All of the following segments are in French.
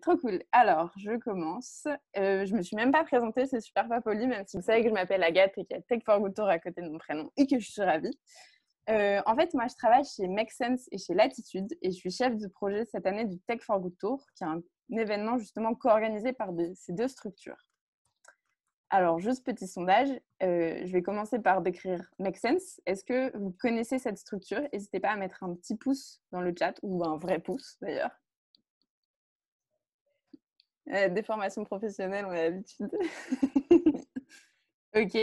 Trop cool. Alors, je commence. Je me suis même pas présentée, c'est super pas poli, même si vous savez que je m'appelle Agathe et qu'il y a Tech for Good Tour à côté de mon prénom et que je suis ravie. En fait, moi, je travaille chez Make Sense et chez Latitude et je suis chef de projet cette année du Tech for Good Tour, qui est un événement justement co-organisé par ces deux structures. Alors, juste petit sondage, je vais commencer par décrire Make Sense. Est-ce que vous connaissez cette structure? N'hésitez pas à mettre un petit pouce dans le chat, ou un vrai pouce d'ailleurs. Des formations professionnelles, on a l'habitude. Ok.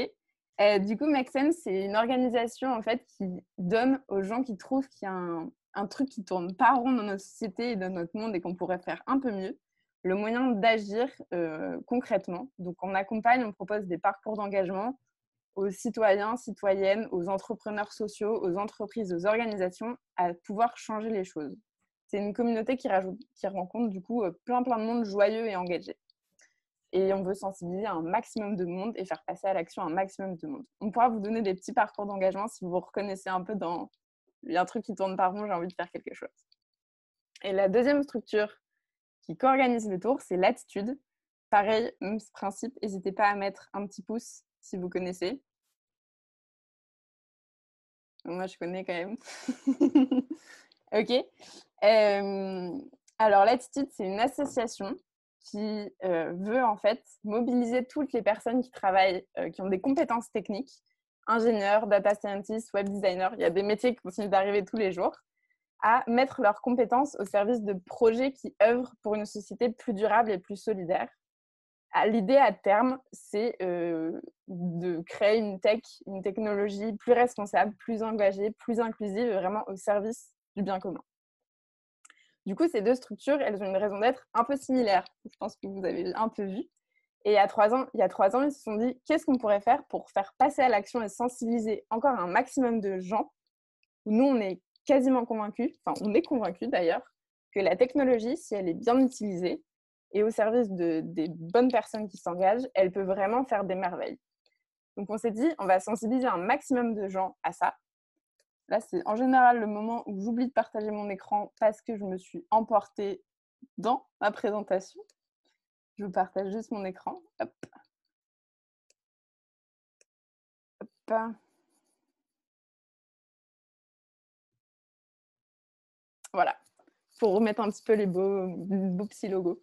Du coup, Make Sense, c'est une organisation en fait qui donne aux gens qui trouvent qu'il y a un truc qui tourne pas rond dans notre société et dans notre monde et qu'on pourrait faire un peu mieux, le moyen d'agir concrètement. Donc, on accompagne, on propose des parcours d'engagement aux citoyens, citoyennes, aux entrepreneurs sociaux, aux entreprises, aux organisations à pouvoir changer les choses. C'est une communauté qui rencontre du coup plein de monde joyeux et engagé. Et on veut sensibiliser un maximum de monde et faire passer à l'action un maximum de monde. On pourra vous donner des petits parcours d'engagement si vous vous reconnaissez un peu dans « il y a un truc qui tourne pas rond, j'ai envie de faire quelque chose ». Et la deuxième structure qui co-organise le tour, c'est Latitude. Pareil, même principe, n'hésitez pas à mettre un petit pouce si vous connaissez. Moi, je connais quand même. Ok. Alors, Latitude, c'est une association qui veut en fait mobiliser toutes les personnes qui travaillent, qui ont des compétences techniques, ingénieurs, data scientists, web designers, il y a des métiers qui continuent d'arriver tous les jours, à mettre leurs compétences au service de projets qui œuvrent pour une société plus durable et plus solidaire. L'idée à terme, c'est de créer une tech, une technologie plus responsable, plus engagée, plus inclusive, vraiment au service du bien commun. Du coup, ces deux structures, elles ont une raison d'être un peu similaire. Je pense que vous avez un peu vu. Et il y a 3 ans, ils se sont dit, qu'est-ce qu'on pourrait faire pour faire passer à l'action et sensibiliser encore un maximum de gens? Nous, on est quasiment convaincus, enfin, on est convaincus d'ailleurs, que la technologie, si elle est bien utilisée et au service des bonnes personnes qui s'engagent, elle peut vraiment faire des merveilles. Donc, on s'est dit, on va sensibiliser un maximum de gens à ça. Là, c'est en général le moment où j'oublie de partager mon écran parce que je me suis emportée dans ma présentation. Je vous partage juste mon écran. Hop. Hop. Voilà, pour remettre un petit peu les beaux petits logos.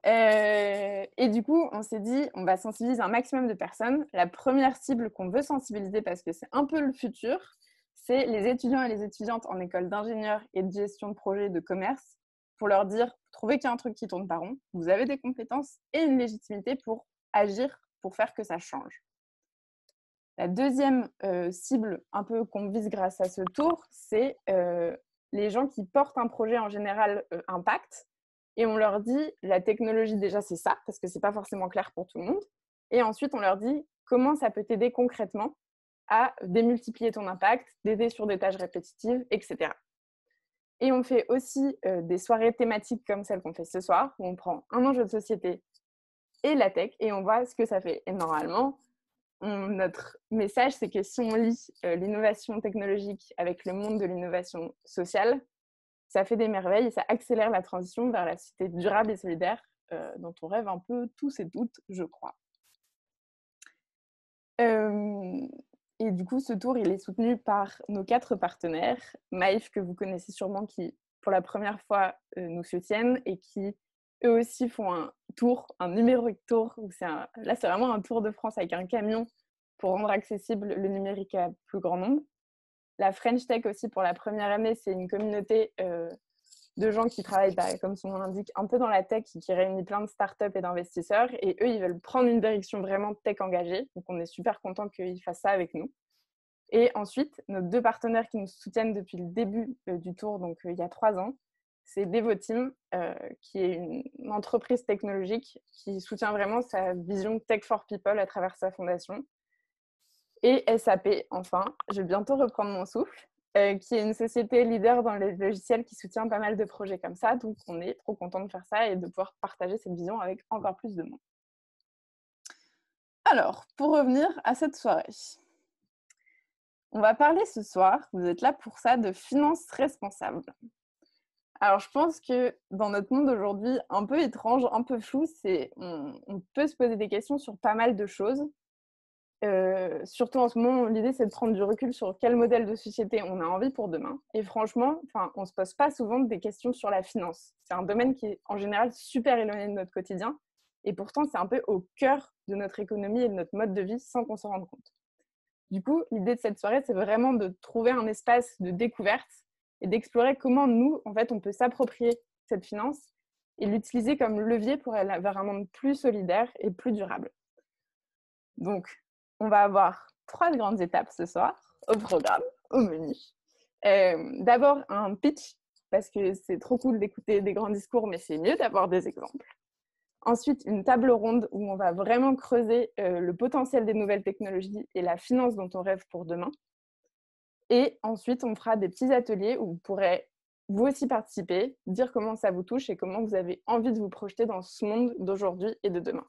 Et du coup, on s'est dit, on va sensibiliser un maximum de personnes. La première cible qu'on veut sensibiliser, parce que c'est un peu le futur, c'est les étudiants et les étudiantes en école d'ingénieur et de gestion de projet de commerce, pour leur dire, trouvez qu'il y a un truc qui tourne pas rond, vous avez des compétences et une légitimité pour agir, pour faire que ça change. La deuxième cible un peu qu'on vise grâce à ce tour, c'est les gens qui portent un projet en général impact, et on leur dit, la technologie déjà c'est ça, parce que c'est pas forcément clair pour tout le monde, et ensuite on leur dit comment ça peut t'aider concrètement à démultiplier ton impact, d'aider sur des tâches répétitives, etc. Et on fait aussi des soirées thématiques comme celle qu'on fait ce soir, où on prend un enjeu de société et la tech, et on voit ce que ça fait. Et normalement, notre message, c'est que si on lie l'innovation technologique avec le monde de l'innovation sociale, ça fait des merveilles et ça accélère la transition vers la société durable et solidaire dont on rêve un peu tous et toutes, je crois. Et du coup, ce tour, il est soutenu par nos 4 partenaires. Maïf, que vous connaissez sûrement, qui, pour la première fois, nous soutiennent et qui, eux aussi, font un tour, un numérique tour. Là, c'est vraiment un tour de France avec un camion pour rendre accessible le numérique à plus grand nombre. La French Tech aussi, pour la première année, c'est une communauté de gens qui travaillent, comme son nom l'indique, un peu dans la tech, qui réunit plein de startups et d'investisseurs. Et eux, ils veulent prendre une direction vraiment tech engagée. Donc, on est super contents qu'ils fassent ça avec nous. Et ensuite, nos 2 partenaires qui nous soutiennent depuis le début du tour, donc il y a 3 ans, c'est Devoteam, qui est une entreprise technologique qui soutient vraiment sa vision Tech for People à travers sa fondation. Et SAP, enfin, je vais bientôt reprendre mon souffle, qui est une société leader dans les logiciels qui soutient pas mal de projets comme ça. Donc, on est trop content de faire ça et de pouvoir partager cette vision avec encore plus de monde. Alors, pour revenir à cette soirée, on va parler ce soir, vous êtes là pour ça, de finances responsables. Alors, je pense que dans notre monde aujourd'hui, un peu étrange, un peu flou, on peut se poser des questions sur pas mal de choses. Surtout en ce moment, l'idée, c'est de prendre du recul sur quel modèle de société on a envie pour demain. Et franchement, on ne se pose pas souvent des questions sur la finance. C'est un domaine qui est en général super éloigné de notre quotidien. Et pourtant, c'est un peu au cœur de notre économie et de notre mode de vie sans qu'on s'en rende compte. Du coup, l'idée de cette soirée, c'est vraiment de trouver un espace de découverte et d'explorer comment nous, en fait, on peut s'approprier cette finance et l'utiliser comme levier pour aller vers un monde plus solidaire et plus durable. Donc, on va avoir 3 grandes étapes ce soir au programme, au menu. D'abord, un pitch, parce que c'est trop cool d'écouter des grands discours, mais c'est mieux d'avoir des exemples. Ensuite, une table ronde où on va vraiment creuser le potentiel des nouvelles technologies et la finance dont on rêve pour demain. Et ensuite, on fera des petits ateliers où vous pourrez vous aussi participer, dire comment ça vous touche et comment vous avez envie de vous projeter dans ce monde d'aujourd'hui et de demain.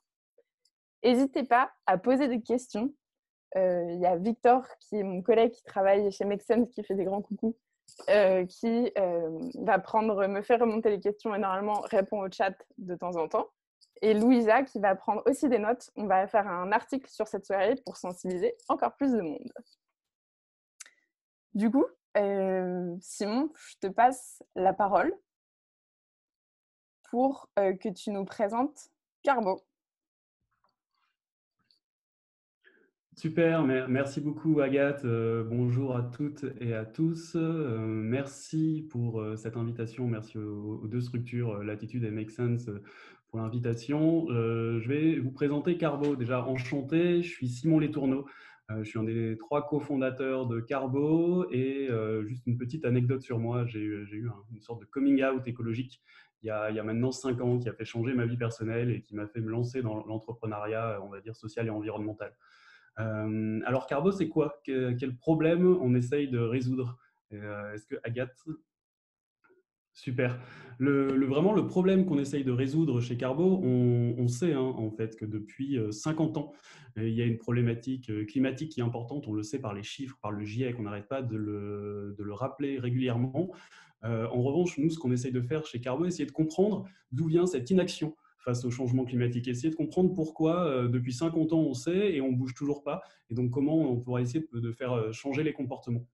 N'hésitez pas à poser des questions. Il y a Victor, qui est mon collègue qui travaille chez Make Sense, qui fait des grands coucous, qui va me faire remonter les questions et normalement répond au chat de temps en temps. Et Louisa, qui va prendre aussi des notes. On va faire un article sur cette soirée pour sensibiliser encore plus de monde. Du coup, Simon, je te passe la parole pour que tu nous présentes Carbo. Super, merci beaucoup Agathe. Bonjour à toutes et à tous. Merci pour cette invitation. Merci aux deux structures, Latitude et Make Sense, pour l'invitation. Je vais vous présenter Carbo. Déjà, enchanté, je suis Simon Letourneau. Je suis un des 3 cofondateurs de Carbo et juste une petite anecdote sur moi. J'ai eu une sorte de coming out écologique il y a maintenant 5 ans qui a fait changer ma vie personnelle et qui m'a fait me lancer dans l'entrepreneuriat, on va dire, social et environnemental. Alors, Carbo, c'est quoi? Quel problème on essaye de résoudre? Est-ce que Agathe? Super. Vraiment, le problème qu'on essaye de résoudre chez Carbo, on sait en fait que depuis 50 ans, il y a une problématique climatique qui est importante. On le sait par les chiffres, par le GIEC, on n'arrête pas de le rappeler régulièrement. En revanche, nous, ce qu'on essaye de faire chez Carbo, c'est essayer de comprendre d'où vient cette inaction face au changement climatique. Essayer de comprendre pourquoi, depuis 50 ans, on sait et on ne bouge toujours pas. Et donc, comment on pourra essayer de faire changer les comportements.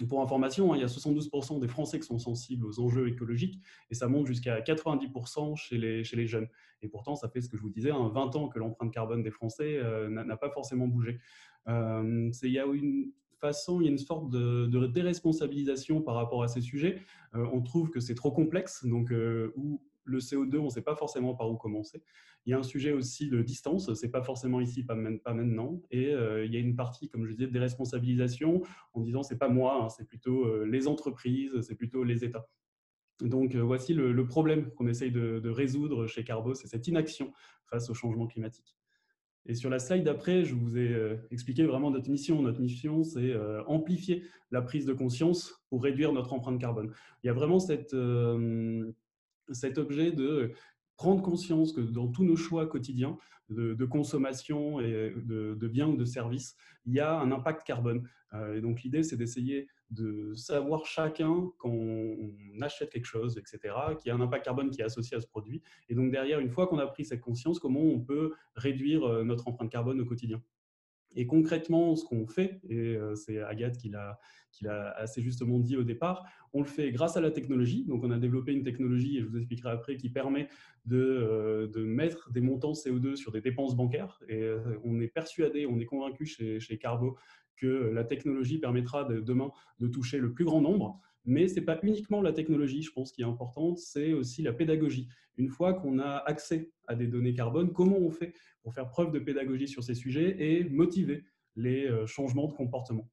Pour information, il y a 72% des Français qui sont sensibles aux enjeux écologiques et ça monte jusqu'à 90% chez les jeunes. Et pourtant, ça fait ce que je vous disais, 20 ans que l'empreinte carbone des Français n'a pas forcément bougé. Il y a une sorte de déresponsabilisation par rapport à ces sujets. On trouve que c'est trop complexe, donc où le CO2, on ne sait pas forcément par où commencer. Il y a un sujet aussi de distance, c'est pas forcément ici, pas maintenant. Et il y a une partie, comme je disais, de déresponsabilisation en disant c'est pas moi, c'est plutôt les entreprises, c'est plutôt les États. Donc voici le problème qu'on essaye de résoudre chez Carbo, c'est cette inaction face au changement climatique. Et sur la slide d'après, je vous ai expliqué vraiment notre mission. Notre mission, c'est amplifier la prise de conscience pour réduire notre empreinte carbone. Il y a vraiment cet objet de prendre conscience que dans tous nos choix quotidiens de consommation et de biens ou de services, il y a un impact carbone. Et donc l'idée, c'est d'essayer de savoir chacun quand on achète quelque chose, etc., qu'il y a un impact carbone qui est associé à ce produit. Et donc derrière, une fois qu'on a pris cette conscience, comment on peut réduire notre empreinte carbone au quotidien. Et concrètement, ce qu'on fait, et c'est Agathe qui l'a assez justement dit au départ, on le fait grâce à la technologie. Donc, on a développé une technologie, et je vous expliquerai après, qui permet de mettre des montants CO2 sur des dépenses bancaires. Et on est persuadé, on est convaincu chez Carbo que la technologie permettra demain de toucher le plus grand nombre. Mais ce n'est pas uniquement la technologie, je pense, qui est importante, c'est aussi la pédagogie. Une fois qu'on a accès à des données carbone, comment on fait pour faire preuve de pédagogie sur ces sujets et motiver les changements de comportement.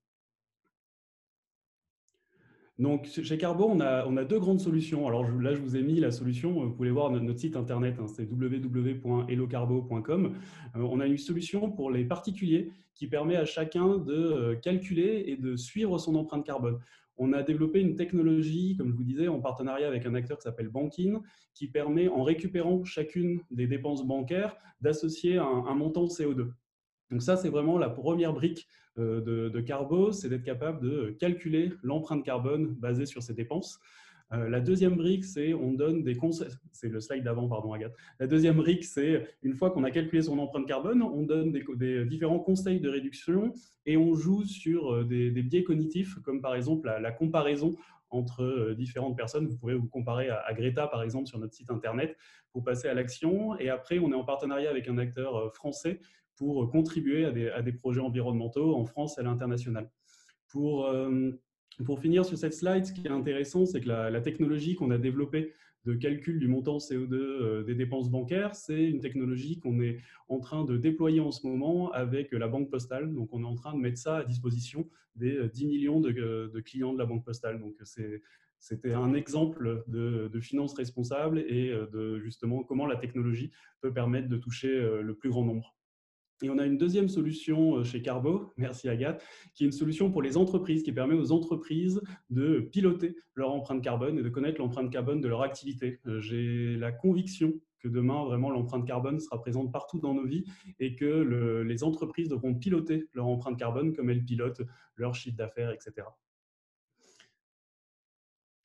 Donc, chez Carbo, on a 2 grandes solutions. Alors là, je vous ai mis la solution, vous pouvez voir notre site internet, c'est www.hellocarbo.com. On a une solution pour les particuliers qui permet à chacun de calculer et de suivre son empreinte carbone. On a développé une technologie, comme je vous disais, en partenariat avec un acteur qui s'appelle Bankin, qui permet, en récupérant chacune des dépenses bancaires, d'associer un montant de CO2. Donc ça, c'est vraiment la première brique de Carbo, c'est d'être capable de calculer l'empreinte carbone basée sur ses dépenses. La deuxième brique, c'est on donne des conseils. C'est le slide d'avant, pardon, Agathe. La deuxième brique, c'est une fois qu'on a calculé son empreinte carbone, on donne des différents conseils de réduction et on joue sur des biais cognitifs, comme par exemple la comparaison entre différentes personnes. Vous pourrez vous comparer à Greta, par exemple, sur notre site internet pour passer à l'action. Et après, on est en partenariat avec un acteur français pour contribuer à des projets environnementaux en France et à l'international. Pour finir sur cette slide, ce qui est intéressant, c'est que la technologie qu'on a développée de calcul du montant CO2 des dépenses bancaires, c'est une technologie qu'on est en train de déployer en ce moment avec la Banque Postale. Donc, on est en train de mettre ça à disposition des 10 millions de clients de la Banque Postale. Donc, c'était un exemple de finance responsable et de justement comment la technologie peut permettre de toucher le plus grand nombre. Et on a une deuxième solution chez Carbo, merci Agathe, qui est une solution pour les entreprises, qui permet aux entreprises de piloter leur empreinte carbone et de connaître l'empreinte carbone de leur activité. J'ai la conviction que demain, vraiment, l'empreinte carbone sera présente partout dans nos vies et que les entreprises devront piloter leur empreinte carbone comme elles pilotent leur chiffre d'affaires, etc.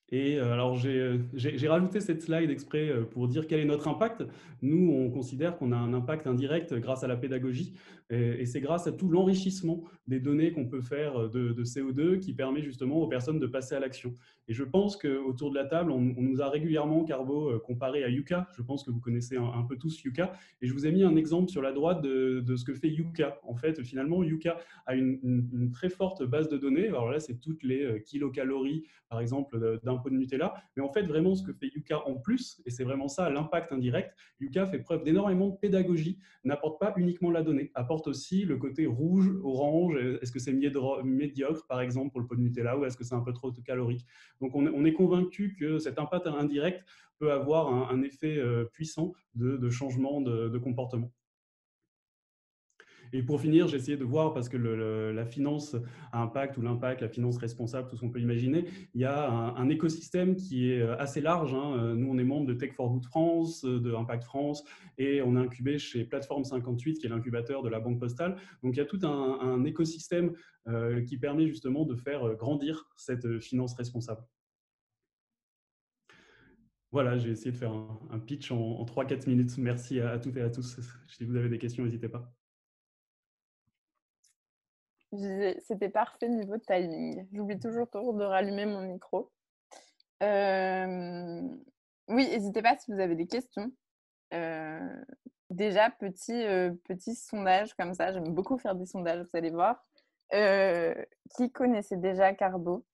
Et alors, j'ai rajouté cette slide exprès pour dire quel est notre impact. Nous, on considère qu'on a un impact indirect grâce à la pédagogie et c'est grâce à tout l'enrichissement des données qu'on peut faire de CO2 qui permet justement aux personnes de passer à l'action. Et je pense qu'autour de la table, on nous a régulièrement, Carbo, comparé à Yuka. Je pense que vous connaissez un peu tous Yuka. Et je vous ai mis un exemple sur la droite de ce que fait Yuka. En fait, finalement, Yuka a une très forte base de données. Alors là, c'est toutes les kilocalories, par exemple, d'un pot de Nutella. Mais en fait, vraiment, ce que fait Yuka en plus, et c'est vraiment ça l'impact indirect, Yuka fait preuve d'énormément de pédagogie, n'apporte pas uniquement la donnée, apporte aussi le côté rouge, orange, est-ce que c'est médiocre, par exemple, pour le pot de Nutella, ou est-ce que c'est un peu trop calorique. Donc, on est convaincu que cet impact indirect peut avoir un effet puissant de changement de comportement. Et pour finir, j'ai essayé de voir, parce que la finance à impact ou l'impact, la finance responsable, tout ce qu'on peut imaginer, il y a un écosystème qui est assez large. Nous, on est membre de Tech for Good France, de Impact France, et on est incubé chez Plateforme 58, qui est l'incubateur de la Banque Postale. Donc, il y a tout un écosystème qui permet justement de faire grandir cette finance responsable. Voilà, j'ai essayé de faire un pitch en 3-4 minutes. Merci à toutes et à tous. Si vous avez des questions, n'hésitez pas. C'était parfait niveau timing. J'oublie toujours de rallumer mon micro. Oui, n'hésitez pas si vous avez des questions. Déjà, petit sondage comme ça. J'aime beaucoup faire des sondages, vous allez voir. Qui connaissait déjà Carbo?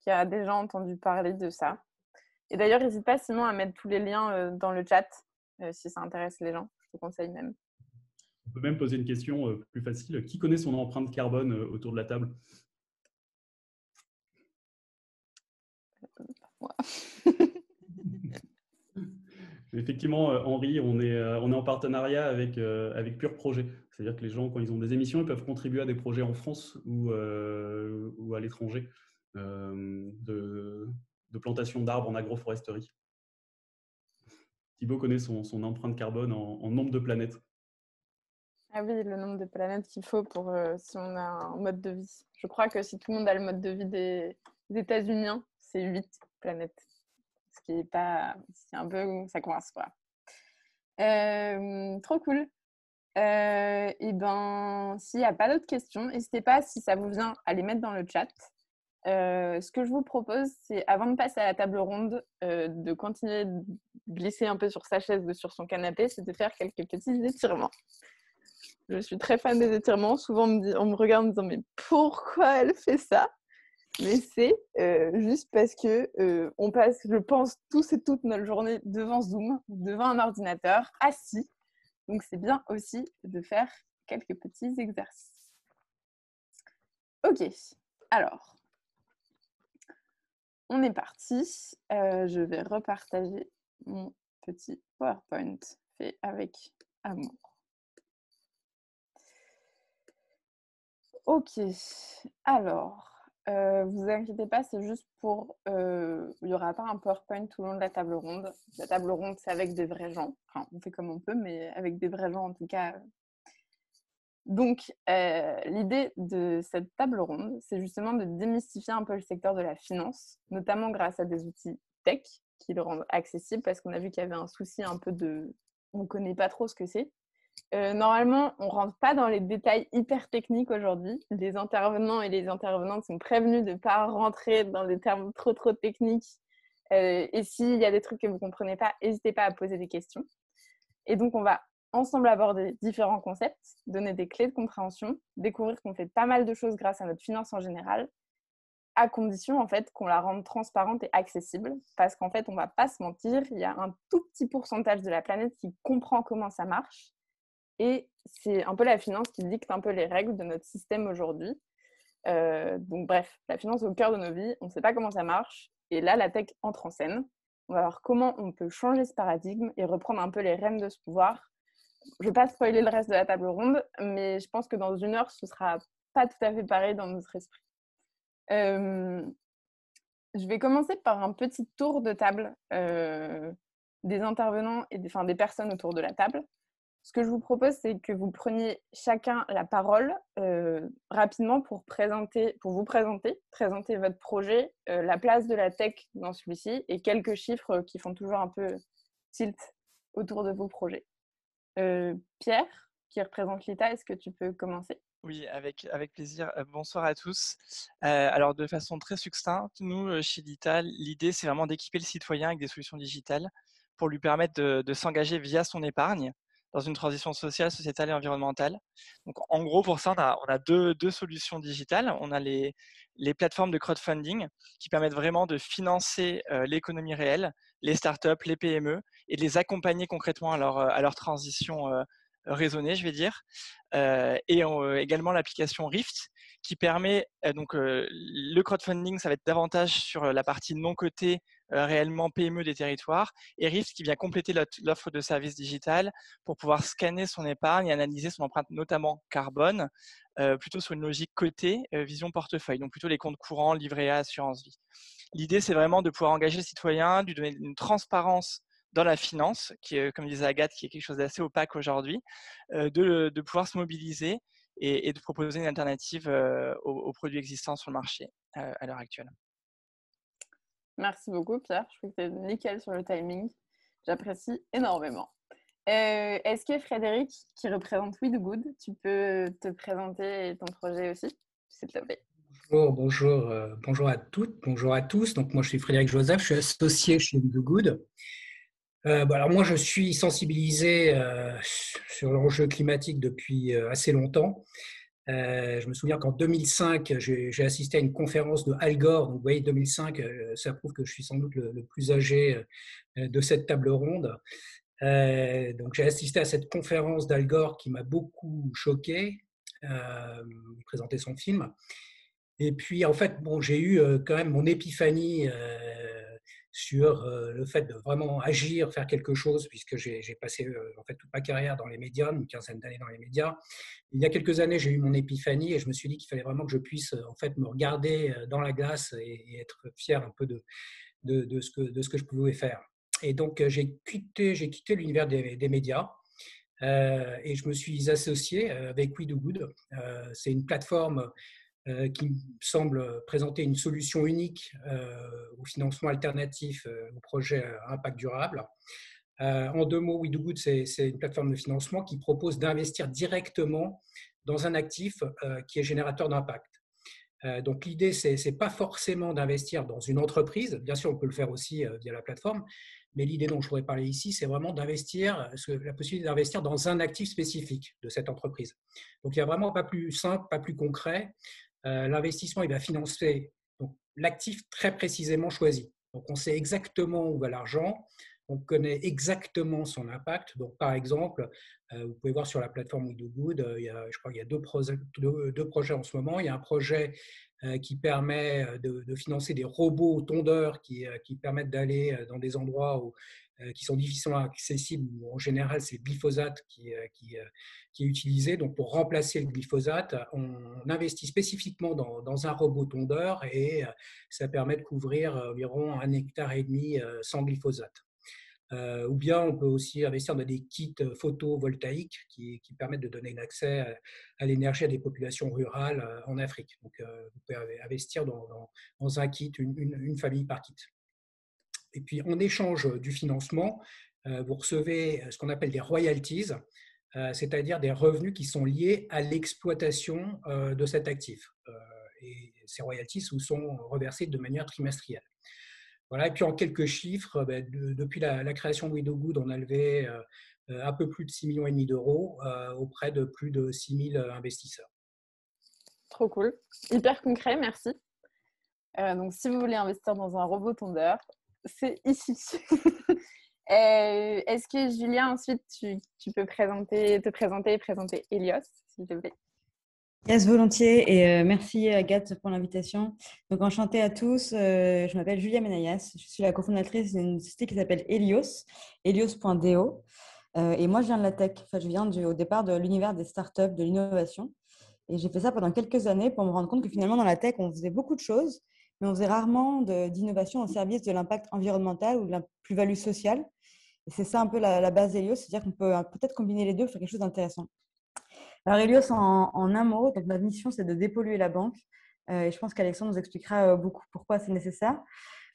Qui a déjà entendu parler de ça? Et d'ailleurs, n'hésite pas sinon à mettre tous les liens dans le chat si ça intéresse les gens. Je te conseille même. On peut même poser une question plus facile. Qui connaît son empreinte carbone autour de la table? Effectivement, Henri, on est en partenariat avec Pure Projet. C'est-à-dire que les gens, quand ils ont des émissions, ils peuvent contribuer à des projets en France ou à l'étranger de plantation d'arbres en agroforesterie. Thibaut connaît son empreinte carbone en nombre de planètes. Ah oui, le nombre de planètes qu'il faut pour si on a un mode de vie. Je crois que si tout le monde a le mode de vie des États-Unis, c'est 8 planètes. Ce qui est pas... C'est un peu... Ça coince, quoi. Trop cool. Et ben, s'il n'y a pas d'autres questions, n'hésitez pas, si ça vous vient, à les mettre dans le chat. Ce que je vous propose, c'est, avant de passer à la table ronde, de continuer de glisser un peu sur sa chaise, sur son canapé, c'est de faire quelques petits étirements. Je suis très fan des étirements. Souvent, on me regarde en me disant « Mais pourquoi elle fait ça ?» Mais c'est juste parce que on passe, je pense, tous et toutes notre journée devant Zoom, devant un ordinateur, assis. Donc, c'est bien aussi de faire quelques petits exercices. Ok, alors, on est parti. Je vais repartager mon petit PowerPoint fait avec amour. Ok, alors, vous inquiétez pas, c'est juste pour... il n'y aura pas un PowerPoint tout le long de la table ronde. La table ronde, c'est avec des vrais gens. Enfin, on fait comme on peut, mais avec des vrais gens en tout cas. Donc, l'idée de cette table ronde, c'est justement de démystifier un peu le secteur de la finance, notamment grâce à des outils tech qui le rendent accessible parce qu'on a vu qu'il y avait un souci un peu de... On ne connaît pas trop ce que c'est. Normalement, on ne rentre pas dans les détails hyper techniques aujourd'hui. Les intervenants et les intervenantes sont prévenus de ne pas rentrer dans des termes trop techniques. Et s'il y a des trucs que vous ne comprenez pas, n'hésitez pas à poser des questions. Et donc, on va ensemble aborder différents concepts, donner des clés de compréhension, découvrir qu'on fait pas mal de choses grâce à notre finance en général, à condition en fait qu'on la rende transparente et accessible, parce qu'en fait, on ne va pas se mentir, il y a un tout petit pourcentage de la planète qui comprend comment ça marche, et c'est un peu la finance qui dicte un peu les règles de notre système aujourd'hui. Donc bref, la finance est au cœur de nos vies, on ne sait pas comment ça marche, et là, la tech entre en scène. On va voir comment on peut changer ce paradigme et reprendre un peu les rênes de ce pouvoir. Je ne vais pas spoiler le reste de la table ronde, mais je pense que dans 1 heure, ce ne sera pas tout à fait pareil dans notre esprit. Je vais commencer par un petit tour de table des intervenants et des personnes autour de la table. Ce que je vous propose, c'est que vous preniez chacun la parole rapidement pour vous présenter votre projet, la place de la tech dans celui-ci et quelques chiffres qui font toujours un peu tilt autour de vos projets. Pierre, qui représente l'ITA, est-ce que tu peux commencer ? Oui, avec plaisir. Bonsoir à tous. Alors, de façon très succincte, nous, chez l'ITA, l'idée, c'est vraiment d'équiper le citoyen avec des solutions digitales pour lui permettre de s'engager via son épargne dans une transition sociale, sociétale et environnementale. Donc, en gros, pour ça, on a deux solutions digitales. On a les plateformes de crowdfunding qui permettent vraiment de financer l'économie réelle, les startups, les PME, et de les accompagner concrètement à leur transition raisonnée, je vais dire. Et également l'application Rift qui permet, le crowdfunding, ça va être davantage sur la partie non cotée, réellement PME des territoires, et Rift qui vient compléter l'offre de services digital pour pouvoir scanner son épargne et analyser son empreinte, notamment carbone, plutôt sur une logique cotée, vision portefeuille, donc plutôt les comptes courants, livret A, assurance vie. L'idée, c'est vraiment de pouvoir engager le citoyen, de lui donner une transparence dans la finance, qui est, comme disait Agathe, qui est quelque chose d'assez opaque aujourd'hui, de pouvoir se mobiliser et de proposer une alternative aux produits existants sur le marché à l'heure actuelle. Merci beaucoup, Pierre. Je trouve que tu es nickel sur le timing. J'apprécie énormément. Est-ce que Frédéric, qui représente We Do Good, tu peux te présenter ton projet aussi, s'il te plaît? Bonjour à toutes, bonjour à tous. Donc moi je suis Frédéric Joseph, je suis associé chez We Do Good. Alors moi je suis sensibilisé sur l'enjeu climatique depuis assez longtemps. Je me souviens qu'en 2005, j'ai assisté à une conférence de Al Gore. Donc, vous voyez, 2005, ça prouve que je suis sans doute le plus âgé de cette table ronde. Donc, j'ai assisté à cette conférence d'Al Gore qui m'a beaucoup choqué. Il présentait son film. Et puis, en fait, bon, j'ai eu quand même mon épiphanie sur le fait de vraiment agir, faire quelque chose, puisque j'ai passé en fait toute ma carrière dans les médias, une quinzaine d'années dans les médias. Il y a quelques années, j'ai eu mon épiphanie et je me suis dit qu'il fallait vraiment que je puisse en fait me regarder dans la glace et être fier un peu de ce que je pouvais faire. Et donc, j'ai quitté l'univers des médias. Et je me suis associé avec We Do Good. C'est une plateforme qui me semble présenter une solution unique au financement alternatif aux projets à impact durable. En 2 mots, We Do Good, c'est une plateforme de financement qui propose d'investir directement dans un actif qui est générateur d'impact. Donc l'idée, ce n'est pas forcément d'investir dans une entreprise, bien sûr on peut le faire aussi via la plateforme, mais l'idée dont je voudrais parler ici, c'est vraiment d'investir, la possibilité d'investir dans un actif spécifique de cette entreprise. Donc il n'y a vraiment pas plus simple, pas plus concret. L'investissement, il va financer l'actif très précisément choisi. Donc on sait exactement où va l'argent, on connaît exactement son impact. Donc, par exemple, vous pouvez voir sur la plateforme We Do Good, je crois qu'il y a deux projets en ce moment. Il y a un projet qui permet de financer des robots tondeurs qui permettent d'aller dans des endroits qui sont difficilement accessibles. En général, c'est le glyphosate qui est utilisé. Donc, pour remplacer le glyphosate, on investit spécifiquement dans un robot tondeur et ça permet de couvrir environ 1,5 hectare sans glyphosate. Ou bien on peut aussi investir dans des kits photovoltaïques qui permettent de donner l'accès à l'énergie à des populations rurales en Afrique. Donc, vous pouvez investir dans un kit, une famille par kit. Et puis, en échange du financement, vous recevez ce qu'on appelle des royalties, c'est-à-dire des revenus qui sont liés à l'exploitation de cet actif. Et ces royalties vous sont reversées de manière trimestrielle. Voilà. Et puis, en quelques chiffres, depuis la création de WidowGood, on a levé un peu plus de 6,5 millions d'euros auprès de plus de 6 000 investisseurs. Trop cool. Hyper concret, merci. Donc, si vous voulez investir dans un robot tondeur, c'est ici. Est-ce que Julia, ensuite, tu peux te présenter et présenter Helios, s'il te plaît? Yes, volontiers. Et merci Agathe pour l'invitation. Donc, enchantée à tous. Je m'appelle Julia Menayas. Je suis la cofondatrice d'une société qui s'appelle Helios, helios.do. Et moi, je viens de la tech. Enfin, je viens au départ de l'univers des startups, de l'innovation. Et j'ai fait ça pendant quelques années pour me rendre compte que finalement, dans la tech, on faisait beaucoup de choses, mais on faisait rarement d'innovation au service de l'impact environnemental ou de la plus-value sociale. Et c'est ça un peu la base d'Helios, c'est-à-dire qu'on peut peut-être combiner les deux pour faire quelque chose d'intéressant. Alors, Helios, en un mot, donc notre mission, c'est de dépolluer la banque. Et je pense qu'Alexandre nous expliquera beaucoup pourquoi c'est nécessaire.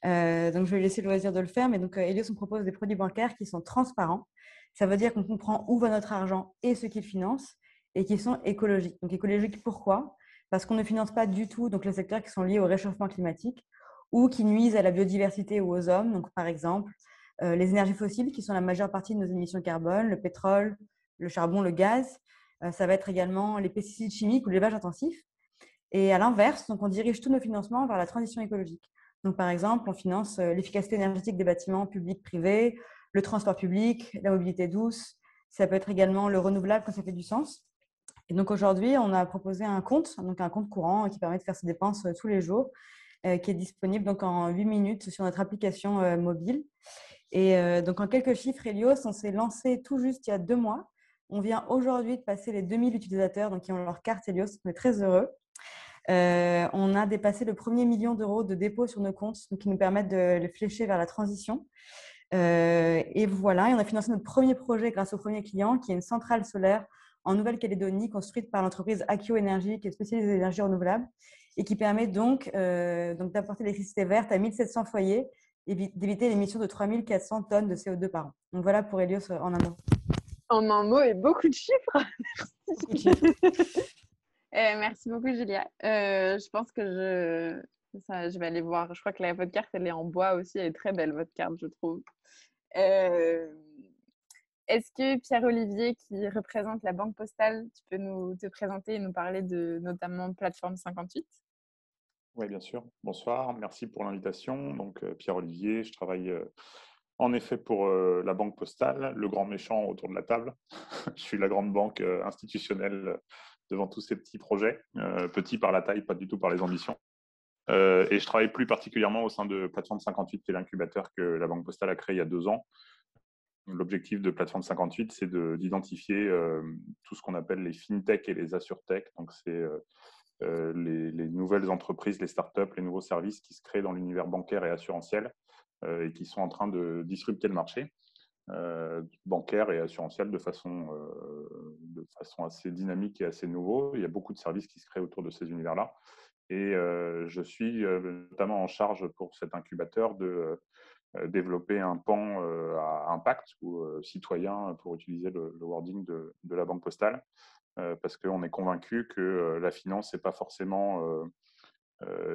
Donc, je vais laisser le loisir de le faire. Mais donc, Helios, on propose des produits bancaires qui sont transparents. Ça veut dire qu'on comprend où va notre argent et ce qu'il finance, et qui sont écologiques. Donc, écologiques, pourquoi? Parce qu'on ne finance pas du tout donc, les secteurs qui sont liés au réchauffement climatique ou qui nuisent à la biodiversité ou aux hommes. Donc, par exemple, les énergies fossiles, qui sont la majeure partie de nos émissions carbone, le pétrole, le charbon, le gaz. Ça va être également les pesticides chimiques ou l'élevage intensif. Et à l'inverse, donc on dirige tous nos financements vers la transition écologique. Donc, par exemple, on finance l'efficacité énergétique des bâtiments publics, privés, le transport public, la mobilité douce. Ça peut être également le renouvelable quand ça fait du sens. Et donc, aujourd'hui, on a proposé un compte courant qui permet de faire ses dépenses tous les jours, qui est disponible donc en 8 minutes sur notre application mobile. Et donc, en quelques chiffres, Helios, on s'est lancé tout juste il y a 2 mois. On vient aujourd'hui de passer les 2000 utilisateurs donc, qui ont leur carte Helios. On est très heureux. On a dépassé le premier million d'euros de dépôts sur nos comptes, donc, qui nous permettent de les flécher vers la transition. Et voilà, et on a financé notre premier projet grâce au premier client, qui est une centrale solaire en Nouvelle-Calédonie, construite par l'entreprise Akio Energy, qui est spécialisée dans les énergies renouvelables, et qui permet donc d'apporter l'électricité verte à 1700 foyers et d'éviter l'émission de 3400 tonnes de CO2 par an. Donc voilà pour Helios en un mot. En un mot et beaucoup de chiffres. Beaucoup de chiffres. Merci beaucoup, Julia. Je pense que je vais aller voir. Je crois que votre carte, elle est en bois aussi. Elle est très belle, votre carte, je trouve. Est-ce que Pierre-Olivier, qui représente la Banque Postale, tu peux te présenter et nous parler de notamment Plateforme 58? Oui, bien sûr. Bonsoir, merci pour l'invitation. Donc, Pierre-Olivier, je travaille en effet pour la Banque Postale, le grand méchant autour de la table. Je suis la grande banque institutionnelle devant tous ces petits projets, petits par la taille, pas du tout par les ambitions. Et je travaille plus particulièrement au sein de Plateforme 58, qui est l'incubateur que la Banque Postale a créé il y a 2 ans. L'objectif de Plateforme 58, c'est d'identifier tout ce qu'on appelle les fintech et les assurtech. Donc, c'est les nouvelles entreprises, les startups, les nouveaux services qui se créent dans l'univers bancaire et assurantiel et qui sont en train de disrupter le marché bancaire et assurantiel de façon assez dynamique et assez nouveau. Il y a beaucoup de services qui se créent autour de ces univers-là. Et je suis notamment en charge pour cet incubateur de développer un pan à impact ou citoyen, pour utiliser le wording de la Banque Postale, parce qu'on est convaincu que la finance n'est pas forcément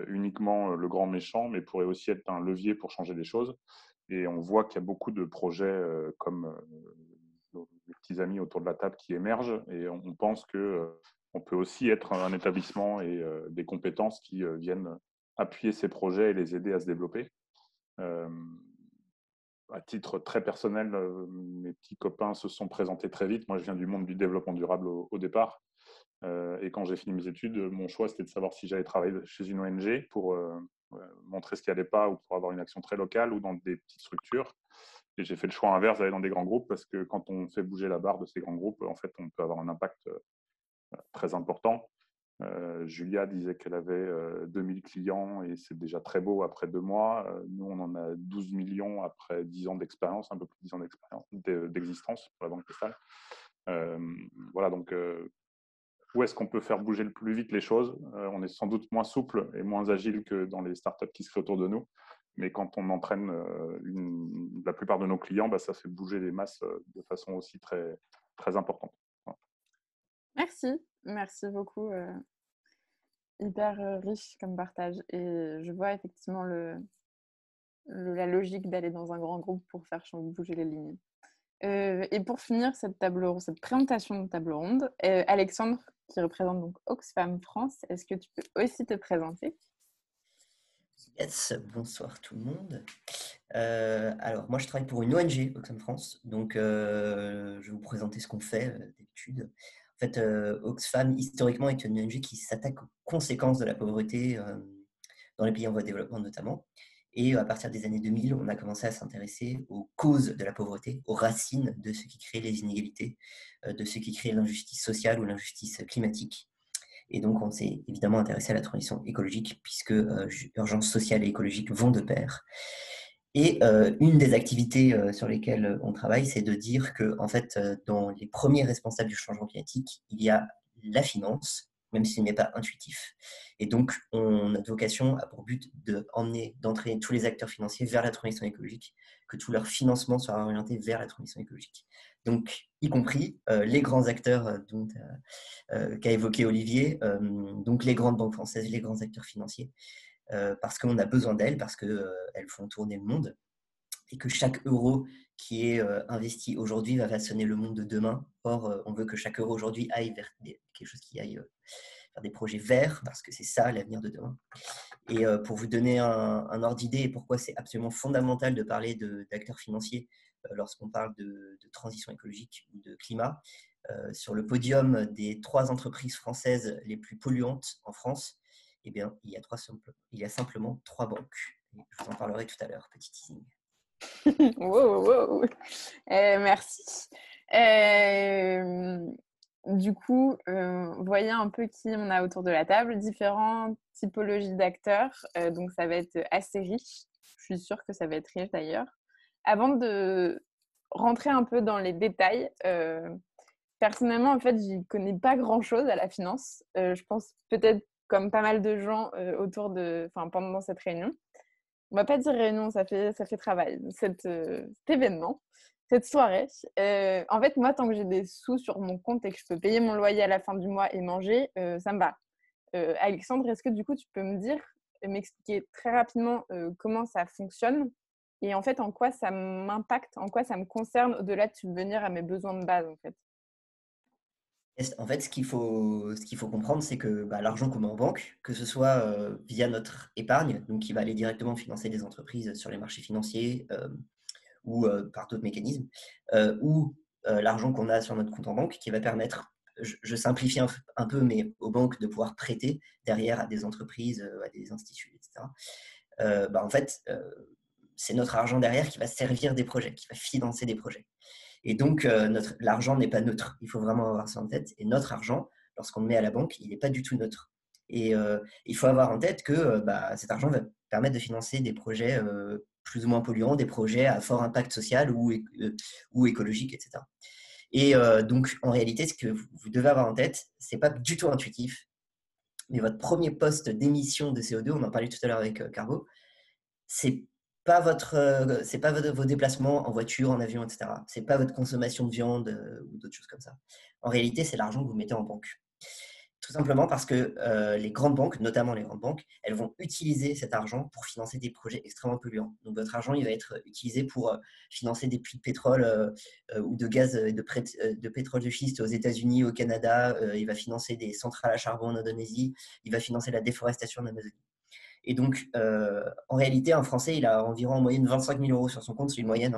uniquement le grand méchant, mais pourrait aussi être un levier pour changer les choses. Et on voit qu'il y a beaucoup de projets comme nos petits amis autour de la table qui émergent, et on pense qu'on peut aussi être un établissement et des compétences qui viennent appuyer ces projets et les aider à se développer. À titre très personnel, mes petits copains se sont présentés très vite. Moi, je viens du monde du développement durable au départ. Et quand j'ai fini mes études, mon choix, c'était de savoir si j'allais travailler chez une ONG pour montrer ce qui n'allait pas, ou pour avoir une action très locale, ou dans des petites structures. Et j'ai fait le choix inverse d'aller dans des grands groupes, parce que quand on fait bouger la barre de ces grands groupes, en fait, on peut avoir un impact très important. Julia disait qu'elle avait 2000 clients, et c'est déjà très beau après 2 mois. Nous, on en a 12 millions après 10 ans d'expérience, un peu plus de 10 ans d'existence pour la Banque Postale. Voilà, donc où est-ce qu'on peut faire bouger le plus vite les choses? On est sans doute moins souple et moins agile que dans les startups qui se créent autour de nous, Mais quand on entraîne la plupart de nos clients, ça fait bouger les masses de façon aussi très, très importante. Voilà. Merci beaucoup. Hyper riche comme partage. Et je vois effectivement la logique d'aller dans un grand groupe pour faire bouger les lignes. Et pour finir cette présentation de table ronde, Alexandre, qui représente donc Oxfam France, est-ce que tu peux aussi te présenter? Yes, bonsoir tout le monde. Alors, moi, je travaille pour une ONG, Oxfam France. Donc, je vais vous présenter ce qu'on fait d'habitude. En fait, Oxfam, historiquement, est une ONG qui s'attaque aux conséquences de la pauvreté dans les pays en voie de développement notamment. Et à partir des années 2000, on a commencé à s'intéresser aux causes de la pauvreté, aux racines de ce qui crée les inégalités, de ce qui crée l'injustice sociale ou l'injustice climatique. Et donc, on s'est évidemment intéressé à la transition écologique, puisque urgence sociale et écologique vont de pair. Et une des activités sur lesquelles on travaille, c'est de dire que, en fait, dans les premiers responsables du changement climatique, il y a la finance, même s'il n'est pas intuitif. Et donc, notre vocation a pour but d'entraîner tous les acteurs financiers vers la transition écologique, que tout leur financement soit orienté vers la transition écologique. Donc, y compris les grands acteurs qu'a évoqué Olivier, donc les grandes banques françaises, les grands acteurs financiers, parce qu'on a besoin d'elles, parce qu'elles font tourner le monde, et que chaque euro qui est investi aujourd'hui va façonner le monde de demain. Or, on veut que chaque euro aujourd'hui aille vers quelque chose qui aille vers des projets verts, parce que c'est ça l'avenir de demain. Et pour vous donner un ordre d'idée et pourquoi c'est absolument fondamental de parler d'acteurs financiers lorsqu'on parle de transition écologique ou de climat, sur le podium des 3 entreprises françaises les plus polluantes en France, eh bien, il y a simplement 3 banques. Et je vous en parlerai tout à l'heure, petit teasing. Wow. Merci. Du coup, voyez un peu qui on a autour de la table, différentes typologies d'acteurs, donc ça va être assez riche. Je suis sûre que ça va être riche d'ailleurs. Avant de rentrer un peu dans les détails, personnellement, en fait, j'y connais pas grand-chose à la finance. Je pense peut-être comme pas mal de gens pendant cette réunion. On va pas dire réunion, ça fait travail, cet événement, cette soirée. En fait, moi, tant que j'ai des sous sur mon compte et que je peux payer mon loyer à la fin du mois et manger, ça me va. Alexandre, est-ce que du coup, tu peux m'expliquer très rapidement comment ça fonctionne et en fait, en quoi ça m'impacte, en quoi ça me concerne au-delà de subvenir à mes besoins de base, en fait? En fait, ce qu'il faut comprendre, c'est que l'argent qu'on met en banque, que ce soit via notre épargne, donc qui va aller directement financer des entreprises sur les marchés financiers ou par d'autres mécanismes, ou l'argent qu'on a sur notre compte en banque, qui va permettre, je simplifie un peu, mais aux banques de pouvoir prêter derrière à des entreprises, à des instituts, etc. En fait, c'est notre argent derrière qui va servir des projets, qui va financer des projets. Et donc, l'argent n'est pas neutre. Il faut vraiment avoir ça en tête. Et notre argent, lorsqu'on le met à la banque, il n'est pas du tout neutre. Et il faut avoir en tête que cet argent va permettre de financer des projets plus ou moins polluants, des projets à fort impact social ou écologique, etc. Et donc, en réalité, ce que vous devez avoir en tête, ce n'est pas du tout intuitif, mais votre premier poste d'émission de CO2, on en parlait tout à l'heure avec Carbo, c'est pas vos déplacements en voiture, en avion, etc. C'est pas votre consommation de viande ou d'autres choses comme ça. En réalité, c'est l'argent que vous mettez en banque. Tout simplement parce que les grandes banques, notamment les grandes banques, elles vont utiliser cet argent pour financer des projets extrêmement polluants. Donc votre argent, il va être utilisé pour financer des puits de pétrole ou de gaz de pétrole de schiste aux États-Unis, au Canada. Il va financer des centrales à charbon en Indonésie. Il va financer la déforestation en Amazonie. Et donc, en réalité, un Français, il a environ en moyenne 25 000 euros sur son compte, c'est une moyenne.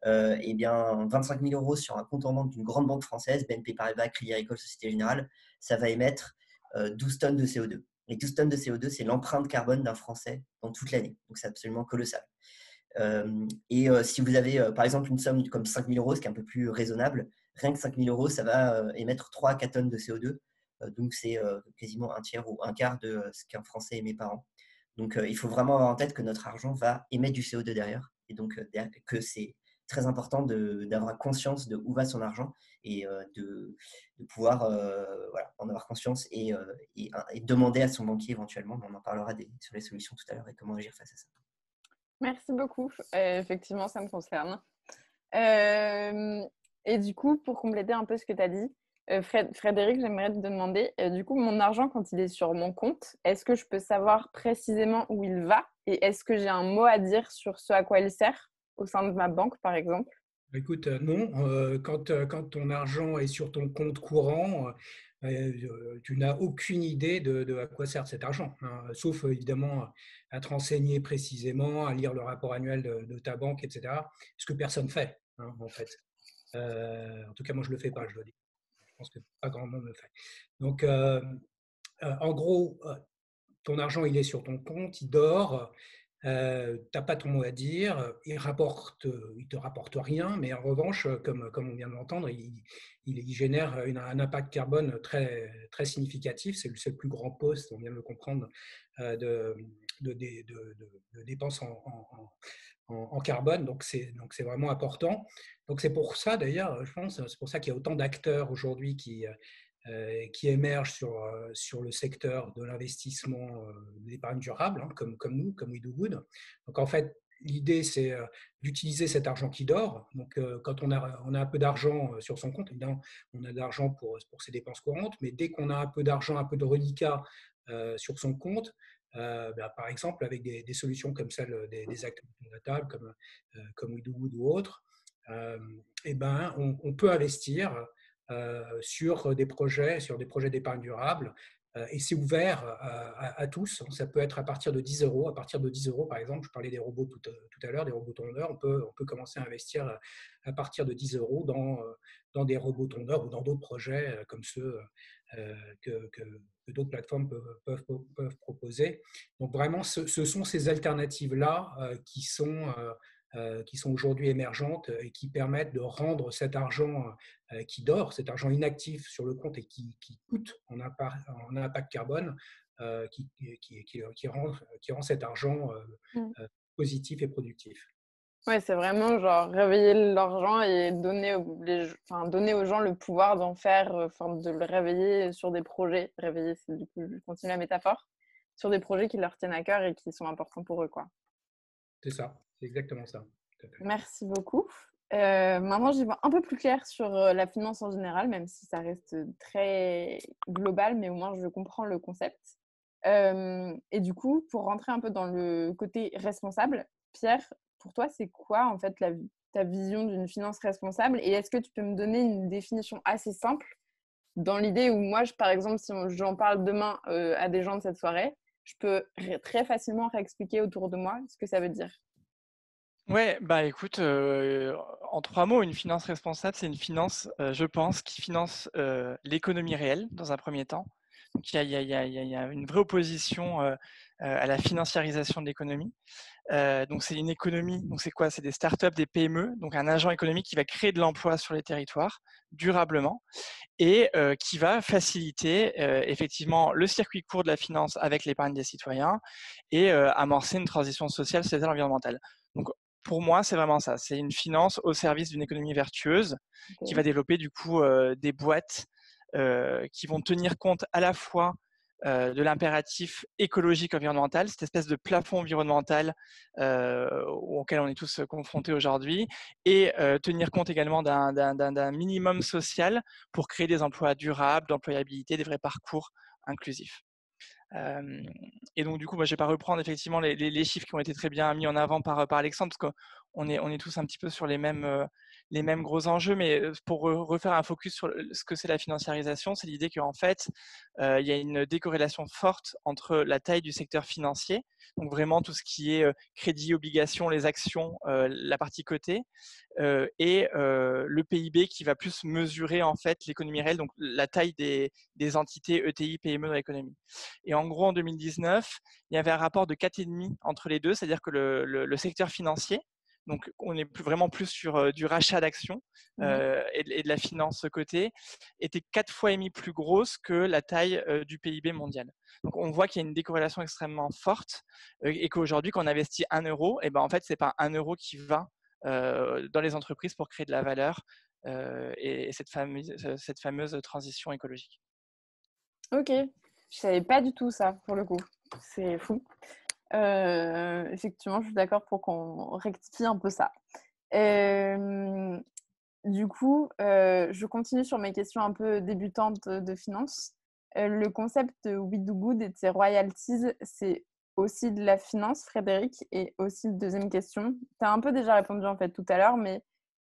Eh bien, 25 000 euros sur un compte en banque d'une grande banque française, BNP Paribas, Crédit Agricole, Société Générale, ça va émettre 12 tonnes de CO2. Et 12 tonnes de CO2, c'est l'empreinte carbone d'un Français dans toute l'année. Donc, c'est absolument colossal. Si vous avez, par exemple, une somme comme 5 000 euros, ce qui est un peu plus raisonnable, rien que 5 000 euros, ça va émettre 3 à 4 tonnes de CO2. Donc, c'est quasiment un tiers ou un quart de ce qu'un Français émet par an. Donc, il faut vraiment avoir en tête que notre argent va émettre du CO2 derrière et donc que c'est très important d'avoir conscience de où va son argent et de pouvoir en avoir conscience et demander à son banquier éventuellement. On en parlera sur les solutions tout à l'heure et comment agir face à ça. Merci beaucoup. Effectivement, ça me concerne. Et du coup, pour compléter un peu ce que tu as dit, Frédéric, j'aimerais te demander, du coup, mon argent, quand il est sur mon compte, est-ce que je peux savoir précisément où il va? Et est-ce que j'ai un mot à dire sur ce à quoi il sert au sein de ma banque, par exemple? Écoute, non. Quand ton argent est sur ton compte courant, tu n'as aucune idée de à quoi sert cet argent, hein, sauf évidemment à te renseigner précisément, à lire le rapport annuel de ta banque, etc. Ce que personne fait, hein, en fait. En tout cas, moi, je ne le fais pas, je dois dire. Je pense que pas grand monde le fait. Donc, en gros, ton argent, il est sur ton compte, il dort. Tu n'as pas ton mot à dire, il te rapporte rien, mais en revanche, comme on vient de l'entendre, il génère un impact carbone très, très significatif. C'est le plus grand poste, on vient de le comprendre, de dépenses en carbone. Donc c'est vraiment important. Donc c'est pour ça d'ailleurs, je pense, c'est pour ça qu'il y a autant d'acteurs aujourd'hui qui émergent sur le secteur de l'investissement d'épargne durable, hein, comme nous, comme We Do Good. Donc en fait, l'idée, c'est d'utiliser cet argent qui dort. Donc quand on a un peu d'argent sur son compte, évidemment, on a de l'argent pour ses dépenses courantes, mais dès qu'on a un peu d'argent, un peu de reliquat sur son compte, par exemple, avec des solutions comme celle des acteurs de la table, comme We Do Good ou autres, on peut investir sur des projets d'épargne durable. Et c'est ouvert à tous. Ça peut être à partir de 10 euros. À partir de 10 euros, par exemple, je parlais des robots tout à l'heure, des robots tondeurs. On peut commencer à investir à partir de 10 euros dans des robots tondeurs ou dans d'autres projets comme ceux que d'autres plateformes peuvent proposer. Donc vraiment, ce sont ces alternatives-là qui sont aujourd'hui émergentes et qui permettent de rendre cet argent qui dort, cet argent inactif sur le compte et qui coûte en impact carbone, qui rend cet argent positif et productif. Ouais, c'est vraiment genre réveiller l'argent et donner aux gens le pouvoir d'en faire, de le réveiller sur des projets. Réveiller, c'est du coup, je continue la métaphore, sur des projets qui leur tiennent à cœur et qui sont importants pour eux, quoi. C'est ça, c'est exactement ça. Merci beaucoup. Maintenant, j'y vois un peu plus clair sur la finance en général, même si ça reste très global, mais au moins je comprends le concept. Et du coup, pour rentrer un peu dans le côté responsable, Pierre, pour toi, c'est quoi en fait ta vision d'une finance responsable? Et est-ce que tu peux me donner une définition assez simple dans l'idée où moi, par exemple, si j'en parle demain à des gens de cette soirée, je peux très facilement réexpliquer autour de moi ce que ça veut dire. Ouais, bah écoute, en 3 mots, une finance responsable, c'est une finance, je pense, qui finance l'économie réelle dans un premier temps. Donc il y a une vraie opposition à la financiarisation de l'économie. Donc c'est une économie, donc c'est quoi? C'est des startups, des PME, donc un agent économique qui va créer de l'emploi sur les territoires durablement et qui va faciliter effectivement le circuit court de la finance avec l'épargne des citoyens et amorcer une transition sociale, sociétale, environnementale. Donc pour moi, c'est vraiment ça. C'est une finance au service d'une économie vertueuse qui va développer du coup des boîtes qui vont tenir compte à la fois de l'impératif écologique environnemental, cette espèce de plafond environnemental auquel on est tous confrontés aujourd'hui, et tenir compte également d'un minimum social pour créer des emplois durables, d'employabilité, des vrais parcours inclusifs. Et donc, du coup, moi, je ne vais pas reprendre effectivement les chiffres qui ont été très bien mis en avant par Alexandre, parce qu'on est tous un petit peu sur les mêmes gros enjeux, mais pour refaire un focus sur ce que c'est la financiarisation, c'est l'idée qu'en fait, il y a une décorrélation forte entre la taille du secteur financier, donc vraiment tout ce qui est crédit, obligations, les actions, la partie cotée, et le PIB qui va plus mesurer en fait l'économie réelle, donc la taille des entités ETI, PME dans l'économie. Et en gros, en 2019, il y avait un rapport de 4,5 entre les deux, c'est-à-dire que le secteur financier, donc on est vraiment plus sur du rachat d'actions et de la finance cotée, était 4,5 fois plus grosse que la taille du PIB mondial. Donc on voit qu'il y a une décorrélation extrêmement forte et qu'aujourd'hui, quand on investit 1 euro, et ben en fait, ce n'est pas 1 euro qui va dans les entreprises pour créer de la valeur et cette fameuse transition écologique. Ok, je savais pas du tout ça pour le coup, c'est fou. Effectivement, je suis d'accord pour qu'on rectifie un peu ça. Du coup, je continue sur mes questions un peu débutantes de finance. Le concept de We Do Good et de ses royalties, c'est aussi de la finance, Frédéric? Et aussi, deuxième question, tu as un peu déjà répondu en fait tout à l'heure, mais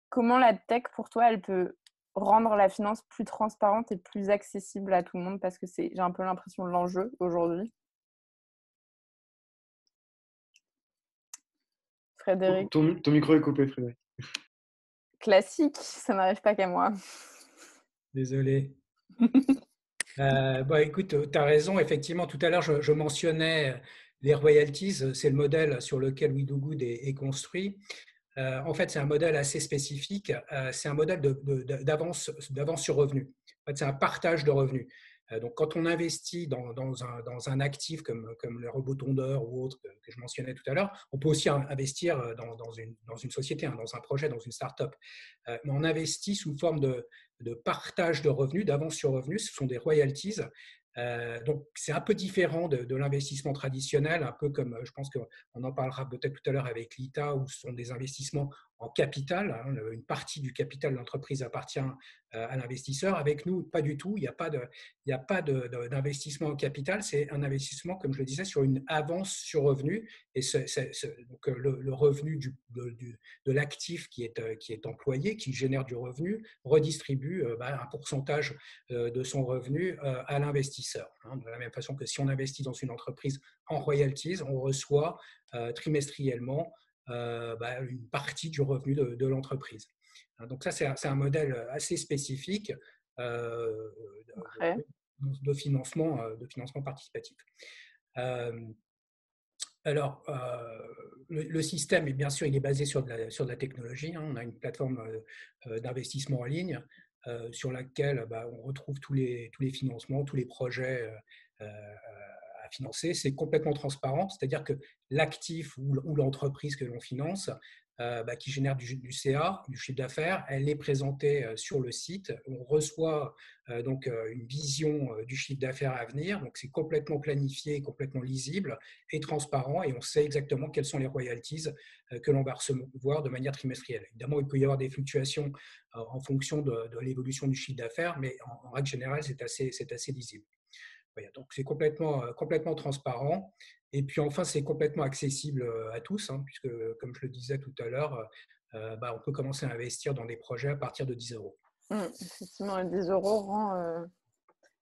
comment la tech, pour toi, elle peut rendre la finance plus transparente et plus accessible à tout le monde? Parce que j'ai un peu l'impression de l'enjeu aujourd'hui. Frédéric? Ton micro est coupé, Frédéric. Classique, ça n'arrive pas qu'à moi. Désolé. Écoute, tu as raison. Effectivement, tout à l'heure, je mentionnais les royalties. C'est le modèle sur lequel We Do Good est construit. En fait, c'est un modèle assez spécifique. C'est un modèle d'avance sur revenu. En fait, c'est un partage de revenus. Donc, quand on investit dans un actif comme le robot tondeur ou autre que je mentionnais tout à l'heure, on peut aussi investir dans une société, dans un projet, dans une start-up. Mais on investit sous forme de partage de revenus, d'avance sur revenus. Ce sont des royalties. Donc, c'est un peu différent de l'investissement traditionnel, un peu comme, je pense qu'on en parlera peut-être tout à l'heure avec l'ITA, où ce sont des investissements en capital. Une partie du capital de l'entreprise appartient à l'investisseur. Avec nous, pas du tout. Il n'y a pas d'investissement en capital. C'est un investissement, comme je le disais, sur une avance sur revenu. Et donc, le revenu de l'actif qui est employé, qui génère du revenu, redistribue un pourcentage de son revenu à l'investisseur. De la même façon que si on investit dans une entreprise en royalties, on reçoit trimestriellement une partie du revenu de l'entreprise. Donc ça, c'est un modèle assez spécifique de financement participatif. Alors, le système, bien sûr, il est basé sur de la technologie. On a une plateforme d'investissement en ligne sur laquelle on retrouve tous les financements, tous les projets à financer. C'est complètement transparent, c'est-à-dire que l'actif ou l'entreprise que l'on finance, qui génère du CA, du chiffre d'affaires, elle est présentée sur le site. On reçoit donc une vision du chiffre d'affaires à venir. Donc, c'est complètement planifié, complètement lisible et transparent, et on sait exactement quelles sont les royalties que l'on va recevoir de manière trimestrielle. Évidemment, il peut y avoir des fluctuations en fonction de l'évolution du chiffre d'affaires, mais en règle générale, c'est assez lisible. Voilà, donc, c'est complètement transparent. Et puis, enfin, c'est complètement accessible à tous, puisque, comme je le disais tout à l'heure, on peut commencer à investir dans des projets à partir de 10 euros. Effectivement, les 10 euros rend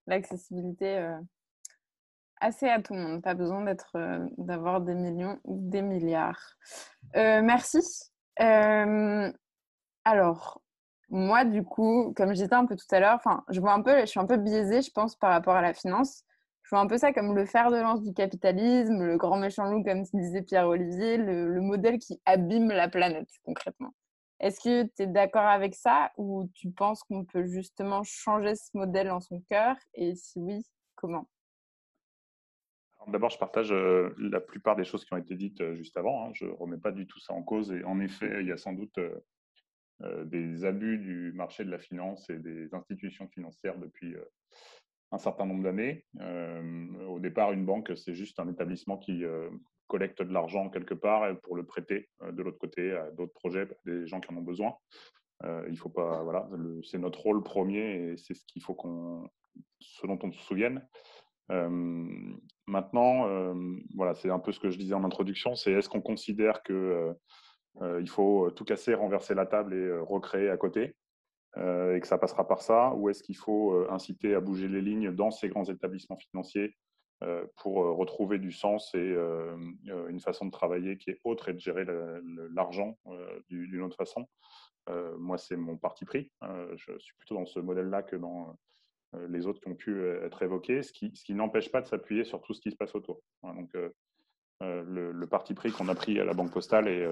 l'accessibilité assez à tout le monde. Pas besoin d'avoir des millions ou des milliards. Merci. Alors, moi, du coup, comme je disais un peu tout à l'heure, je suis un peu biaisée, je pense, par rapport à la finance. Je vois un peu ça comme le fer de lance du capitalisme, le grand méchant loup, comme disait Pierre-Olivier, le modèle qui abîme la planète, concrètement. Est-ce que tu es d'accord avec ça ou tu penses qu'on peut justement changer ce modèle en son cœur? Et si oui, comment? D'abord, je partage la plupart des choses qui ont été dites juste avant. Je ne remets pas du tout ça en cause. Et en effet, il y a sans doute des abus du marché de la finance et des institutions financières depuis un certain nombre d'années. Au départ, une banque, c'est juste un établissement qui collecte de l'argent quelque part pour le prêter de l'autre côté à d'autres projets, des gens qui en ont besoin. Il faut pas, voilà, c'est notre rôle premier et c'est ce dont on se souvienne. Maintenant, voilà, c'est un peu ce que je disais en introduction, c'est est-ce qu'on considère que il faut tout casser, renverser la table et recréer à côté et que ça passera par ça, ou est-ce qu'il faut inciter à bouger les lignes dans ces grands établissements financiers pour retrouver du sens et une façon de travailler qui est autre et de gérer l'argent d'une autre façon. Moi, c'est mon parti pris. Je suis plutôt dans ce modèle-là que dans les autres qui ont pu être évoqués, ce qui n'empêche pas de s'appuyer sur tout ce qui se passe autour. Donc, le parti pris qu'on a pris à la Banque Postale et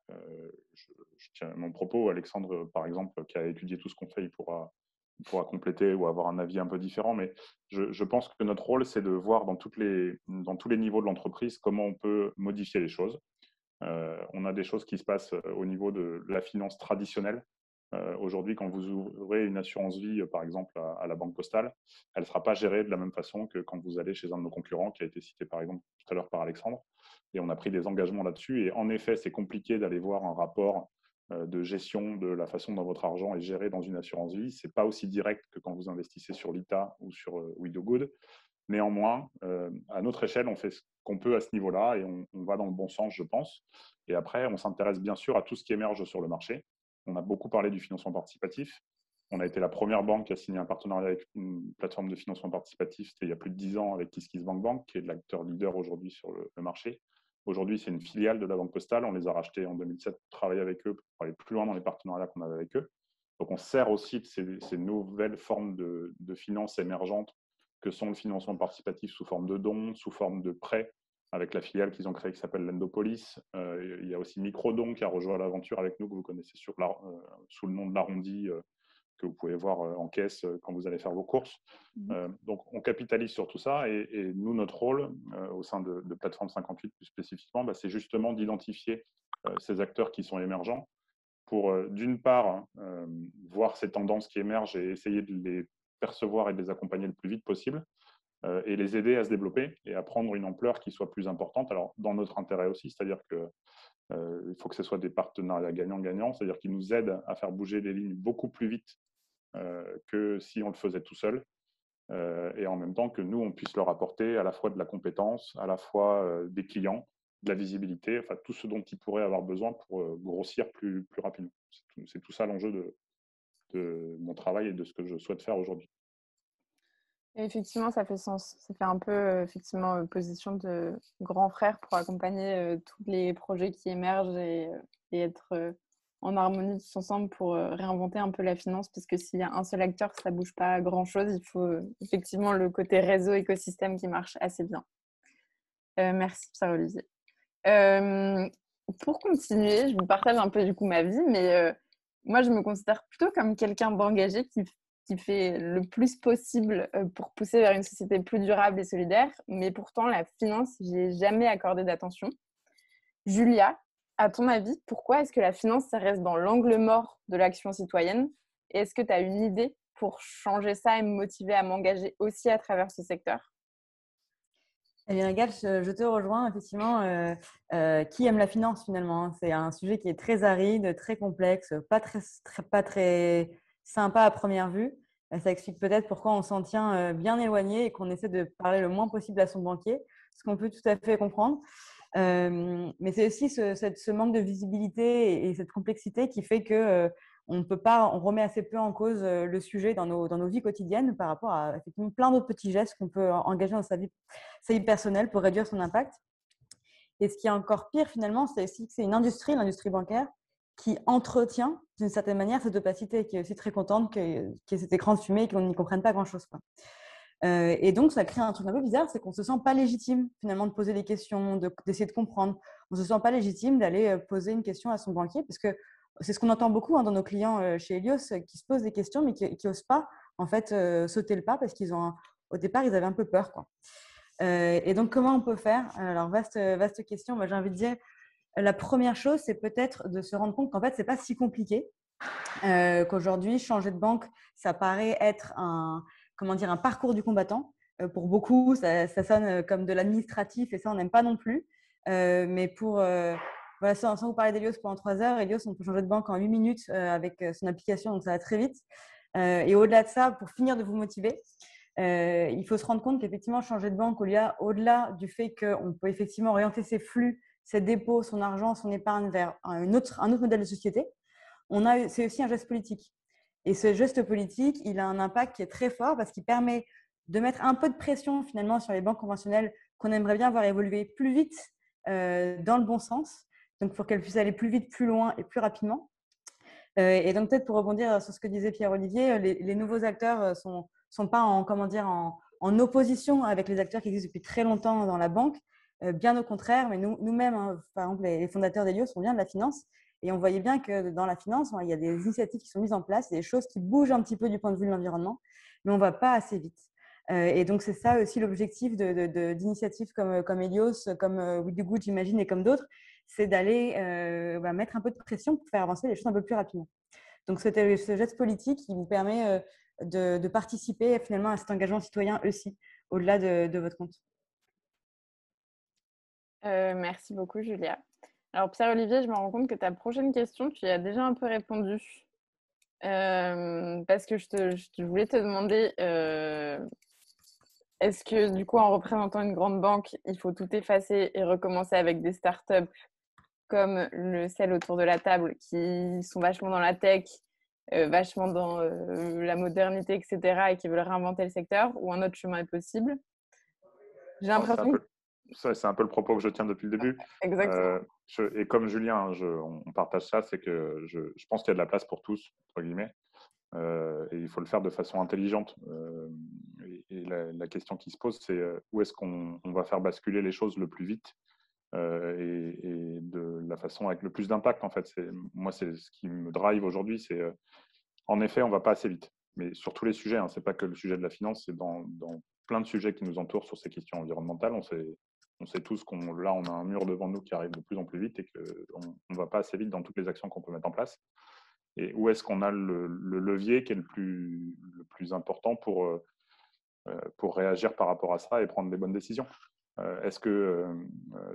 je tiens mon propos, Alexandre, par exemple, qui a étudié tout ce qu'on fait, il pourra compléter ou avoir un avis un peu différent, mais je pense que notre rôle, c'est de voir dans tous les niveaux de l'entreprise comment on peut modifier les choses. On a des choses qui se passent au niveau de la finance traditionnelle, Aujourd'hui, quand vous ouvrez une assurance vie, par exemple, à la Banque Postale, elle ne sera pas gérée de la même façon que quand vous allez chez un de nos concurrents, qui a été cité par exemple tout à l'heure par Alexandre. Et on a pris des engagements là-dessus. Et en effet, c'est compliqué d'aller voir un rapport de gestion de la façon dont votre argent est géré dans une assurance vie. Ce n'est pas aussi direct que quand vous investissez sur l'ITA ou sur We Do Good. Néanmoins, à notre échelle, on fait ce qu'on peut à ce niveau-là et on va dans le bon sens, je pense. Et après, on s'intéresse bien sûr à tout ce qui émerge sur le marché. On a beaucoup parlé du financement participatif. On a été la première banque à signer un partenariat avec une plateforme de financement participatif. C'était il y a plus de 10 ans avec KissKissBankBank, qui est l'acteur leader aujourd'hui sur le marché. Aujourd'hui, c'est une filiale de la Banque Postale. On les a rachetés en 2007 pour travailler avec eux, pour aller plus loin dans les partenariats qu'on avait avec eux. Donc, on sert aussi de ces nouvelles formes de finances émergentes que sont le financement participatif sous forme de dons, sous forme de prêts, avec la filiale qu'ils ont créée qui s'appelle Lendopolis. Il y a aussi Microdon qui a rejoint l'aventure avec nous, que vous connaissez sous le nom de l'Arrondi, que vous pouvez voir en caisse quand vous allez faire vos courses. Donc, on capitalise sur tout ça. Et nous, notre rôle au sein de Plateforme 58 plus spécifiquement, c'est justement d'identifier ces acteurs qui sont émergents pour, d'une part, voir ces tendances qui émergent et essayer de les percevoir et de les accompagner le plus vite possible et les aider à se développer et à prendre une ampleur qui soit plus importante. Alors, dans notre intérêt aussi, c'est-à-dire qu'il faut que ce soit des partenariats gagnant-gagnant, c'est-à-dire qu'ils nous aident à faire bouger les lignes beaucoup plus vite que si on le faisait tout seul. Et en même temps que nous, on puisse leur apporter à la fois de la compétence, à la fois des clients, de la visibilité, enfin tout ce dont ils pourraient avoir besoin pour grossir plus rapidement. C'est tout ça l'enjeu de mon travail et de ce que je souhaite faire aujourd'hui. Effectivement, ça fait sens. Ça fait un peu effectivement position de grand frère pour accompagner tous les projets qui émergent et être en harmonie tous ensemble pour réinventer un peu la finance, parce que s'il y a un seul acteur, ça ne bouge pas grand-chose. Il faut effectivement le côté réseau, écosystème qui marche assez bien. Merci Pierre-Olivier. Pour continuer, je vous partage un peu du coup ma vie, mais moi je me considère plutôt comme quelqu'un d'engagé qui fait le plus possible pour pousser vers une société plus durable et solidaire, mais pourtant la finance, j'y ai jamais accordé d'attention. Julia, à ton avis, pourquoi est-ce que la finance, ça reste dans l'angle mort de l'action citoyenne? Et est-ce que tu as une idée pour changer ça et me motiver à m'engager aussi à travers ce secteur? Eh bien, Agathe, je te rejoins, effectivement. Qui aime la finance, finalement? C'est un sujet qui est très aride, très complexe, pas très sympa à première vue. Ça explique peut-être pourquoi on s'en tient bien éloigné et qu'on essaie de parler le moins possible à son banquier, ce qu'on peut tout à fait comprendre. Mais c'est aussi ce manque de visibilité et cette complexité qui fait que on remet assez peu en cause le sujet dans nos vies quotidiennes par rapport à effectivement plein d'autres petits gestes qu'on peut engager dans sa vie personnelle pour réduire son impact. Et ce qui est encore pire finalement, c'est aussi que c'est l'industrie bancaire, qui entretient d'une certaine manière cette opacité, qui est aussi très contente qu'il y ait cet écran de fumée et qu'on n'y comprenne pas grand-chose, quoi. Et donc, ça crée un truc un peu bizarre, c'est qu'on ne se sent pas légitime finalement de poser des questions, d'essayer de comprendre. On ne se sent pas légitime d'aller poser une question à son banquier, parce que c'est ce qu'on entend beaucoup dans nos clients chez Helios, qui se posent des questions mais qui n'osent pas en fait sauter le pas parce au départ, ils avaient un peu peur, quoi. Et donc, comment on peut faire? Alors, vaste question. Moi, j'ai envie de dire, la première chose, c'est peut-être de se rendre compte qu'en fait, ce n'est pas si compliqué, qu'aujourd'hui, changer de banque, ça paraît être un parcours du combattant. Pour beaucoup, ça sonne comme de l'administratif et ça, on n'aime pas non plus. Mais voilà, sans vous parler d'Helios pendant 3 heures, Helios, on peut changer de banque en 8 minutes avec son application, donc ça va très vite. Et au-delà de ça, pour finir de vous motiver, il faut se rendre compte qu'effectivement, changer de banque, au-delà du fait qu'on peut effectivement orienter ses flux, ses dépôts, son argent, son épargne vers un autre modèle de société, c'est aussi un geste politique. Et ce geste politique, il a un impact qui est très fort parce qu'il permet de mettre un peu de pression finalement sur les banques conventionnelles qu'on aimerait bien voir évoluer plus vite dans le bon sens, donc pour qu'elles puissent aller plus vite, plus loin et plus rapidement. Et donc peut-être pour rebondir sur ce que disait Pierre-Olivier, les nouveaux acteurs sont pas en opposition avec les acteurs qui existent depuis très longtemps dans la banque, bien au contraire, mais nous-mêmes, hein, par exemple les fondateurs d'Helios, on vient de la finance. Et on voyait bien que dans la finance, il y a des initiatives qui sont mises en place, des choses qui bougent un petit peu du point de vue de l'environnement, mais on ne va pas assez vite. Et donc, c'est ça aussi l'objectif d'initiatives comme Helios, comme We Do Good, j'imagine, et comme d'autres, c'est d'aller mettre un peu de pression pour faire avancer les choses un peu plus rapidement. Donc, c'était ce geste politique qui vous permet de participer finalement à cet engagement citoyen aussi, au-delà de votre compte. Merci beaucoup, Julia. Alors, Pierre-Olivier, je me rends compte que ta prochaine question, tu y as déjà un peu répondu. Parce que je voulais te demander, est-ce que du coup, en représentant une grande banque, il faut tout effacer et recommencer avec des startups comme celles autour de la table qui sont vachement dans la tech, vachement dans la modernité, etc., et qui veulent réinventer le secteur, ou un autre chemin est possible? J'ai l'impression que... C'est un peu le propos que je tiens depuis le début. Exactement. Et comme Julien, on partage ça, c'est que je pense qu'il y a de la place pour tous, entre guillemets, et il faut le faire de façon intelligente. Et la question qui se pose, c'est où est-ce qu'on va faire basculer les choses le plus vite et de la façon avec le plus d'impact, en fait. Moi, c'est ce qui me drive aujourd'hui, c'est en effet, on ne va pas assez vite. Mais sur tous les sujets, hein, ce n'est pas que le sujet de la finance, c'est dans plein de sujets qui nous entourent sur ces questions environnementales. On sait tous on a un mur devant nous qui arrive de plus en plus vite et qu'on ne va pas assez vite dans toutes les actions qu'on peut mettre en place. Et où est-ce qu'on a le levier qui est le plus important pour réagir par rapport à ça et prendre des bonnes décisions? Est-ce que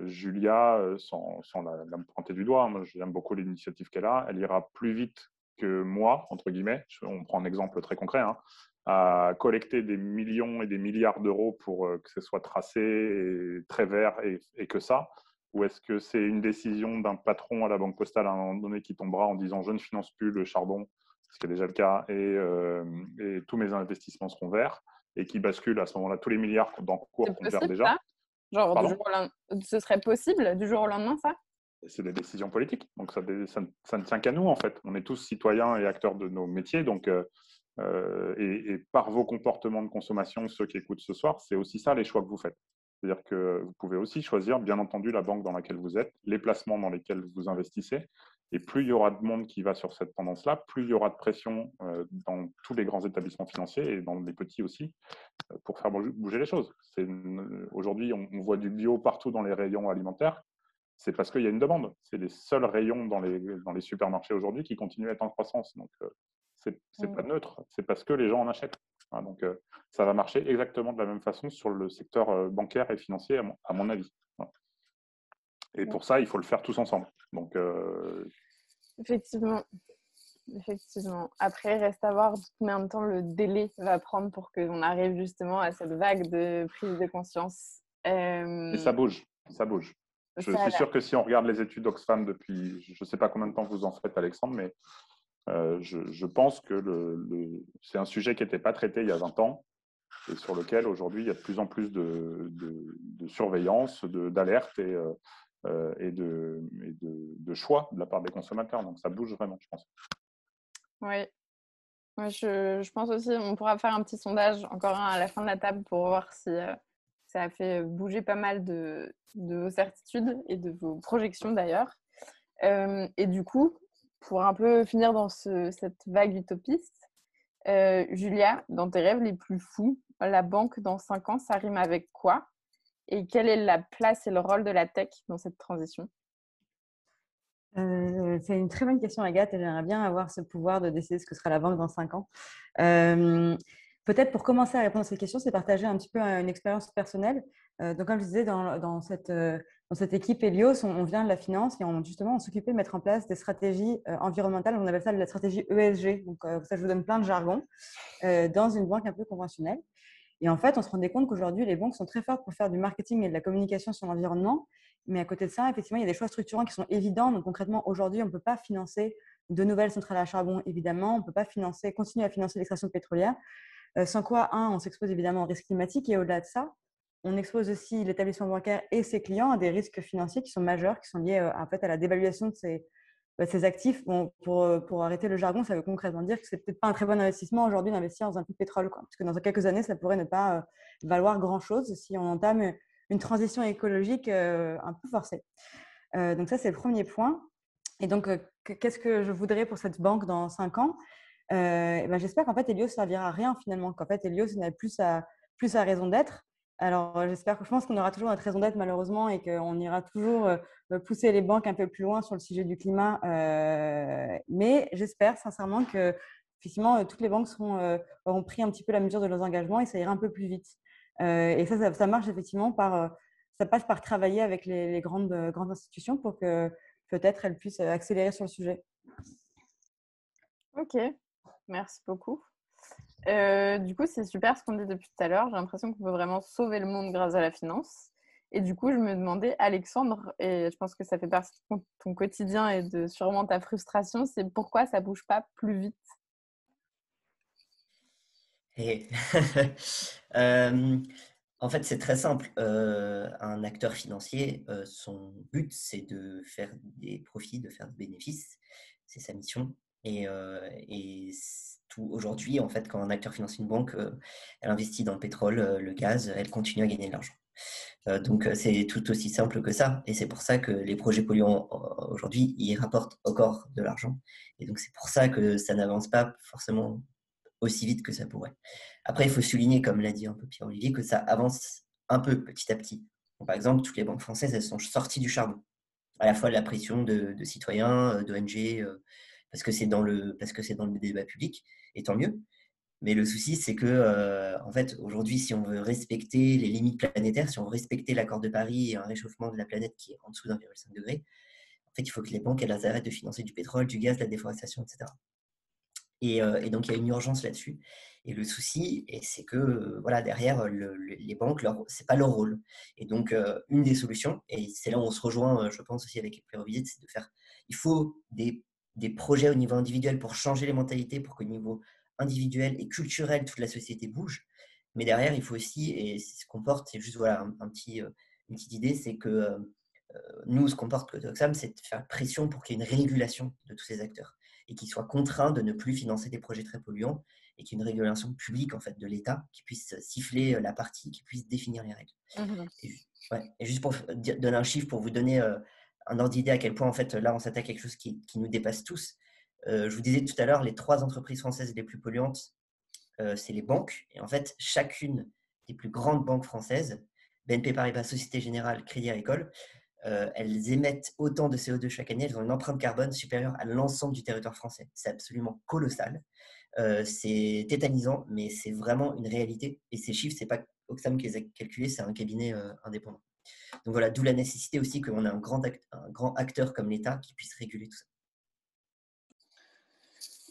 Julia, sans la pointer du doigt, moi j'aime beaucoup l'initiative qu'elle a, elle ira plus vite que moi, entre guillemets, on prend un exemple très concret, hein, à collecter des millions et des milliards d'euros pour que ce soit tracé et très vert et que ça? Ou est-ce que c'est une décision d'un patron à la Banque Postale à un moment donné qui tombera en disant « je ne finance plus le charbon », ce qui est déjà le cas, et tous mes investissements seront verts, et qui bascule à ce moment-là tous les milliards d'encours qu'on gère déjà? Ça genre, Pardon? du jour au lendemain, ce serait possible du jour au lendemain, ça? C'est des décisions politiques, donc ça ne tient qu'à nous, en fait. On est tous citoyens et acteurs de nos métiers, donc et par vos comportements de consommation, ceux qui écoutent ce soir, c'est aussi ça les choix que vous faites. C'est-à-dire que vous pouvez aussi choisir, bien entendu, la banque dans laquelle vous êtes, les placements dans lesquels vous investissez, et plus il y aura de monde qui va sur cette tendance-là, plus il y aura de pression dans tous les grands établissements financiers et dans les petits aussi, pour faire bouger les choses. Aujourd'hui, on voit du bio partout dans les rayons alimentaires. C'est parce qu'il y a une demande. C'est les seuls rayons dans les supermarchés aujourd'hui qui continuent à être en croissance. Donc, c'est pas neutre. C'est parce que les gens en achètent. Hein, donc, ça va marcher exactement de la même façon sur le secteur bancaire et financier, à mon avis. Voilà. Et pour ça, il faut le faire tous ensemble. Donc, Effectivement. Après, il reste à voir combien de temps le délai va prendre pour qu'on arrive justement à cette vague de prise de conscience. Et ça bouge. Je suis sûr que si on regarde les études Oxfam depuis, je ne sais pas combien de temps vous en faites, Alexandre, mais je pense que c'est un sujet qui n'était pas traité il y a 20 ans et sur lequel aujourd'hui il y a de plus en plus de surveillance, d'alerte et de choix de la part des consommateurs. Donc ça bouge vraiment, je pense. Oui, je pense aussi, on pourra faire un petit sondage, encore un à la fin de la table, pour voir si ça a fait bouger pas mal de vos certitudes et de vos projections d'ailleurs. Et du coup, pour un peu finir dans cette vague utopiste, Julia, dans tes rêves les plus fous, la banque dans 5 ans, ça rime avec quoi? Et quelle est la place et le rôle de la tech dans cette transition? C'est une très bonne question, Agathe, et j'aimerais bien avoir ce pouvoir de décider ce que sera la banque dans 5 ans. Peut-être pour commencer à répondre à cette question, c'est partager un petit peu une expérience personnelle. Donc, comme je disais, dans cette équipe Helios, on vient de la finance et on s'occupait de mettre en place des stratégies environnementales. On appelle ça la stratégie ESG. Donc, ça, je vous donne plein de jargon dans une banque un peu conventionnelle. Et en fait, on se rendait compte qu'aujourd'hui, les banques sont très fortes pour faire du marketing et de la communication sur l'environnement. Mais à côté de ça, effectivement, il y a des choix structurants qui sont évidents. Donc, concrètement, aujourd'hui, on ne peut pas financer de nouvelles centrales à charbon, évidemment. On ne peut pas continuer à financer l'extraction pétrolière. Sans quoi, on s'expose évidemment aux risques climatiques. Et au-delà de ça, on expose aussi l'établissement bancaire et ses clients à des risques financiers qui sont majeurs, qui sont liés en fait, à la dévaluation de ces actifs. Bon, pour arrêter le jargon, ça veut concrètement dire que ce n'est peut-être pas un très bon investissement aujourd'hui d'investir dans un puits de pétrole, quoi. Parce que dans quelques années, ça pourrait ne pas valoir grand-chose si on entame une transition écologique un peu forcée. Donc ça, c'est le premier point. Et donc, qu'est-ce que je voudrais pour cette banque dans 5 ans? J'espère qu'en fait, Helios ne servira à rien finalement, qu'en fait, Helios n'a plus sa raison d'être. Alors, je pense qu'on aura toujours notre raison d'être malheureusement et qu'on ira toujours pousser les banques un peu plus loin sur le sujet du climat. Mais j'espère sincèrement que effectivement, toutes les banques auront pris un petit peu la mesure de leurs engagements et ça ira un peu plus vite. Et ça marche effectivement ça passe par travailler avec les grandes institutions pour que peut-être elles puissent accélérer sur le sujet. Ok, merci beaucoup. Du coup, c'est super ce qu'on dit depuis tout à l'heure. J'ai l'impression qu'on peut vraiment sauver le monde grâce à la finance. Et du coup, je me demandais, Alexandre, et je pense que ça fait partie de ton quotidien et de sûrement ta frustration, c'est pourquoi ça ne bouge pas plus vite? Et en fait, c'est très simple. Un acteur financier, son but, c'est de faire des profits, de faire des bénéfices. C'est sa mission. Et tout aujourd'hui, en fait, quand un acteur finance une banque, elle investit dans le pétrole, le gaz, elle continue à gagner de l'argent. Donc, c'est tout aussi simple que ça. Et c'est pour ça que les projets polluants, aujourd'hui, ils rapportent encore de l'argent. Et donc, c'est pour ça que ça n'avance pas forcément aussi vite que ça pourrait. Après, il faut souligner, comme l'a dit un peu Pierre-Olivier, que ça avance un peu petit à petit. Donc, par exemple, toutes les banques françaises, elles sont sorties du charbon. À la fois de la pression de citoyens, d'ONG, parce que c'est dans le débat public, et tant mieux. Mais le souci, c'est que, en fait, aujourd'hui, si on veut respecter les limites planétaires, si on veut respecter l'accord de Paris et un réchauffement de la planète qui est en dessous d'1,5 degré, en fait, il faut que les banques elles arrêtent de financer du pétrole, du gaz, de la déforestation, etc. Et donc, il y a une urgence là-dessus. Et le souci, c'est que voilà, derrière, les banques, ce n'est pas leur rôle. Et donc, une des solutions, et c'est là où on se rejoint, je pense aussi avec Pierre-Olivier, c'est de faire, il faut des projets au niveau individuel pour changer les mentalités, pour qu'au niveau individuel et culturel, toute la société bouge. Mais derrière, il faut aussi, et ce qu'on porte, c'est juste voilà, une petite idée, c'est que nous, ce qu'on porte côté Oxfam, c'est de faire pression pour qu'il y ait une régulation de tous ces acteurs et qu'ils soient contraints de ne plus financer des projets très polluants et qu'il y ait une régulation publique en fait, de l'État qui puisse siffler la partie, qui puisse définir les règles. Et juste pour donner un chiffre, pour vous donner un ordre d'idée à quel point en fait, là, on s'attaque à quelque chose qui nous dépasse tous. Je vous disais tout à l'heure, les 3 entreprises françaises les plus polluantes, c'est les banques. Et en fait, chacune des plus grandes banques françaises, BNP Paribas, Société Générale, Crédit Agricole, elles émettent autant de CO2 chaque année, elles ont une empreinte carbone supérieure à l'ensemble du territoire français. C'est absolument colossal. C'est tétanisant, mais c'est vraiment une réalité. Et ces chiffres, ce n'est pas Oxfam qui les a calculés, c'est un cabinet indépendant. Donc voilà, d'où la nécessité aussi qu'on ait un grand acteur comme l'État qui puisse réguler tout ça.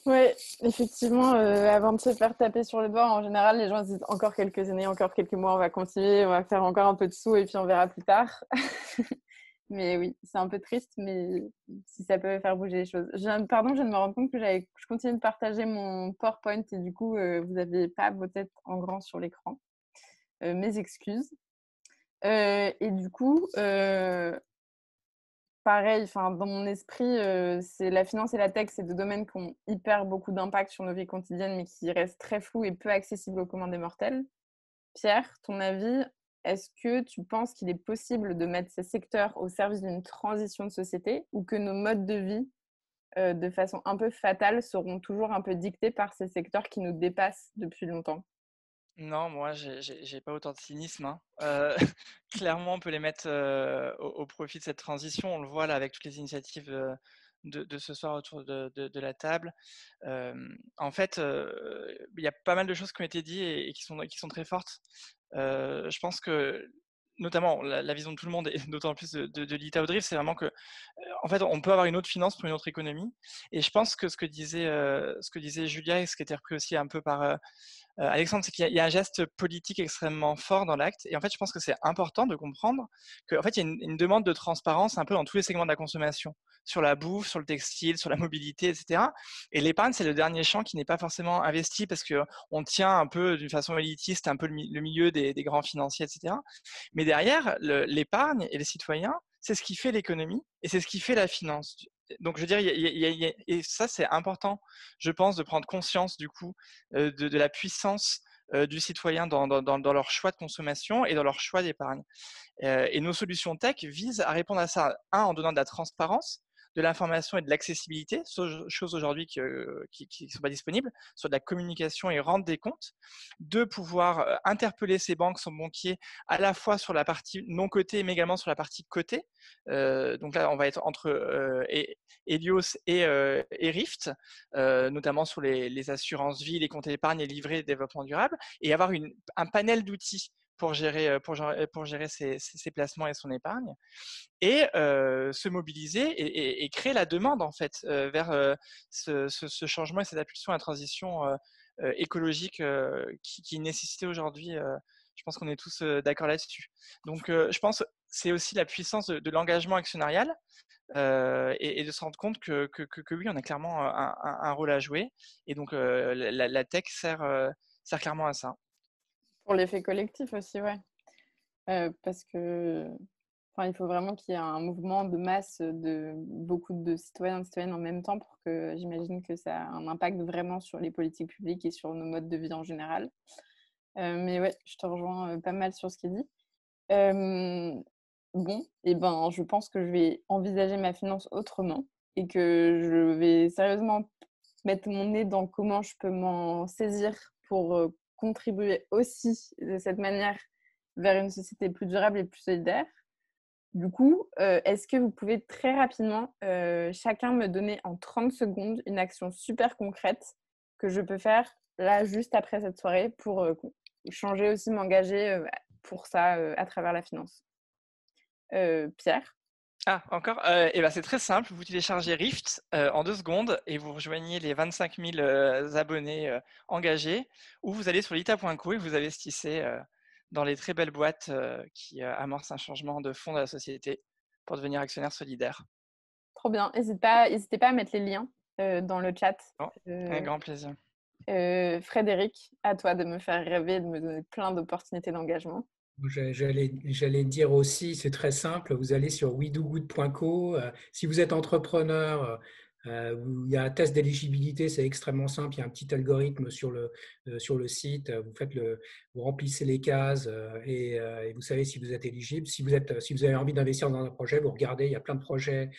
Oui, effectivement, avant de se faire taper sur les doigts, en général, les gens se disent encore quelques années, encore quelques mois, on va continuer, on va faire encore un peu de sous et puis on verra plus tard. Mais oui, c'est un peu triste, mais si ça peut faire bouger les choses. Pardon, je viens de me rendre compte que je continue de partager mon PowerPoint et du coup, vous n'avez pas vos têtes en grand sur l'écran. Mes excuses. Et du coup, pareil, dans mon esprit, c'est la finance et la tech, c'est 2 domaines qui ont hyper beaucoup d'impact sur nos vies quotidiennes, mais qui restent très flous et peu accessibles aux communs des mortels. Pierre, ton avis, est-ce que tu penses qu'il est possible de mettre ces secteurs au service d'une transition de société ou que nos modes de vie, de façon un peu fatale, seront toujours un peu dictés par ces secteurs qui nous dépassent depuis longtemps? Non, moi, j'ai pas autant de cynisme, hein. Clairement, on peut les mettre au profit de cette transition. On le voit là avec toutes les initiatives de ce soir autour de la table. En fait, il y a pas mal de choses qui ont été dites et qui sont très fortes. Je pense que notamment la vision de tout le monde et d'autant plus de l'ITA Audrive, c'est vraiment que en fait, on peut avoir une autre finance pour une autre économie. Et je pense que ce que disait Julia et ce qui était repris aussi un peu par Alexandre, c'est qu'il y a un geste politique extrêmement fort dans l'acte. Et en fait, je pense que c'est important de comprendre qu'en fait, il y a une demande de transparence un peu dans tous les segments de la consommation, sur la bouffe, sur le textile, sur la mobilité, etc. Et l'épargne, c'est le dernier champ qui n'est pas forcément investi parce qu'on tient un peu d'une façon élitiste, un peu le milieu des grands financiers, etc. Mais derrière, l'épargne et les citoyens, c'est ce qui fait l'économie et c'est ce qui fait la finance. Donc, je veux dire, et ça, c'est important, je pense, de prendre conscience du coup de la puissance du citoyen dans leur choix de consommation et dans leur choix d'épargne. Et nos solutions tech visent à répondre à ça, en donnant de la transparence, de l'information et de l'accessibilité, choses aujourd'hui qui ne sont pas disponibles, sur de la communication et rendre des comptes, de pouvoir interpeller ses banques, son banquier, à la fois sur la partie non cotée, mais également sur la partie cotée. Donc là, on va être entre Helios et Rift, notamment sur les assurances vie, les comptes épargne, les livrets de développement durable, et avoir un panel d'outils pour gérer ses placements et son épargne, et se mobiliser et créer la demande en fait vers ce changement et cette impulsion à la transition écologique qui est nécessité aujourd'hui. Je pense qu'on est tous d'accord là-dessus. Donc, je pense que c'est aussi la puissance de l'engagement actionnarial et de se rendre compte que oui, on a clairement un rôle à jouer. Et donc, la tech sert clairement à ça. Pour l'effet collectif aussi, ouais. Parce que il faut vraiment qu'il y ait un mouvement de masse de beaucoup de citoyens et de citoyennes en même temps pour que j'imagine que ça a un impact vraiment sur les politiques publiques et sur nos modes de vie en général. Mais ouais, je te rejoins pas mal sur ce qui est dit. Bon, et je pense que je vais envisager ma finance autrement et que je vais sérieusement mettre mon nez dans comment je peux m'en saisir pour contribuer aussi de cette manière vers une société plus durable et plus solidaire. Du coup, est-ce que vous pouvez très rapidement, chacun me donner en 30 secondes une action super concrète que je peux faire là, juste après cette soirée, pour changer aussi, m'engager pour ça à travers la finance? Pierre? Ah, encore c'est très simple. Vous téléchargez Rift en 2 secondes et vous rejoignez les 25 000 abonnés engagés, ou vous allez sur lita.co et vous investissez dans les très belles boîtes qui amorcent un changement de fond de la société pour devenir actionnaire solidaire. Trop bien. N'hésitez pas à mettre les liens dans le chat. Un grand plaisir. Frédéric, à toi de me faire rêver, de me donner plein d'opportunités d'engagement. J'allais dire aussi, c'est très simple, vous allez sur wedogood.co. Si vous êtes entrepreneur, il y a un test d'éligibilité, c'est extrêmement simple, il y a un petit algorithme sur le site, vous remplissez les cases et vous savez si vous êtes éligible. Si vous avez envie d'investir dans un projet, vous regardez, il y a plein de projets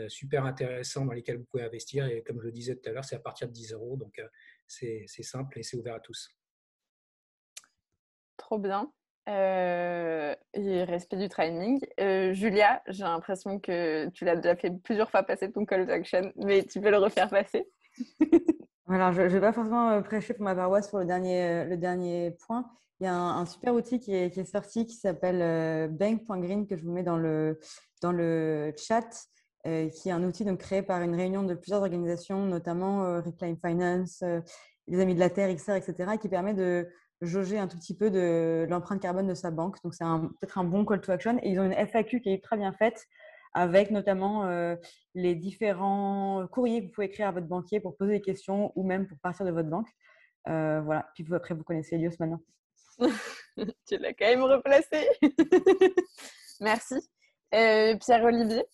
super intéressants dans lesquels vous pouvez investir, et comme je le disais tout à l'heure, c'est à partir de 10 €, donc c'est simple et c'est ouvert à tous. Trop bien. Et respect du timing. Julia, j'ai l'impression que tu l'as déjà fait plusieurs fois passer ton call to action, mais tu peux le refaire passer. Alors, je ne vais pas forcément prêcher pour ma paroisse pour le dernier point. Il y a un super outil qui est sorti qui s'appelle bank.green, que je vous mets dans le chat, qui est un outil donc créé par une réunion de plusieurs organisations, notamment Reclaim Finance, les Amis de la Terre, XR, etc., qui permet de jauger un tout petit peu de l'empreinte carbone de sa banque. Donc, c'est peut-être un bon call to action. Et ils ont une FAQ qui est très bien faite, avec notamment les différents courriers que vous pouvez écrire à votre banquier pour poser des questions ou même pour partir de votre banque. Voilà. Puis après, vous connaissez Helios maintenant. Tu l'as quand même replacé. Merci. Pierre-Olivier,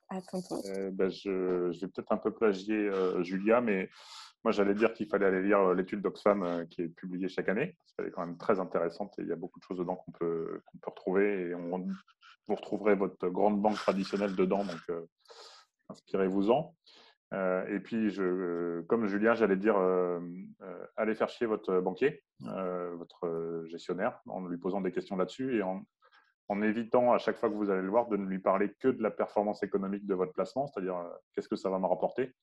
à ton tour. Je vais peut-être un peu plagier Julia, mais moi, j'allais dire qu'il fallait aller lire l'étude d'Oxfam qui est publiée chaque année, parce qu'elle est quand même très intéressante et il y a beaucoup de choses dedans qu'on peut retrouver. Et vous retrouverez votre grande banque traditionnelle dedans, donc inspirez-vous-en. Et puis, comme Julien, j'allais dire, allez faire chier votre banquier, votre gestionnaire, en lui posant des questions là-dessus et en évitant à chaque fois que vous allez le voir de ne lui parler que de la performance économique de votre placement, c'est-à-dire qu'est-ce que ça va me rapporter.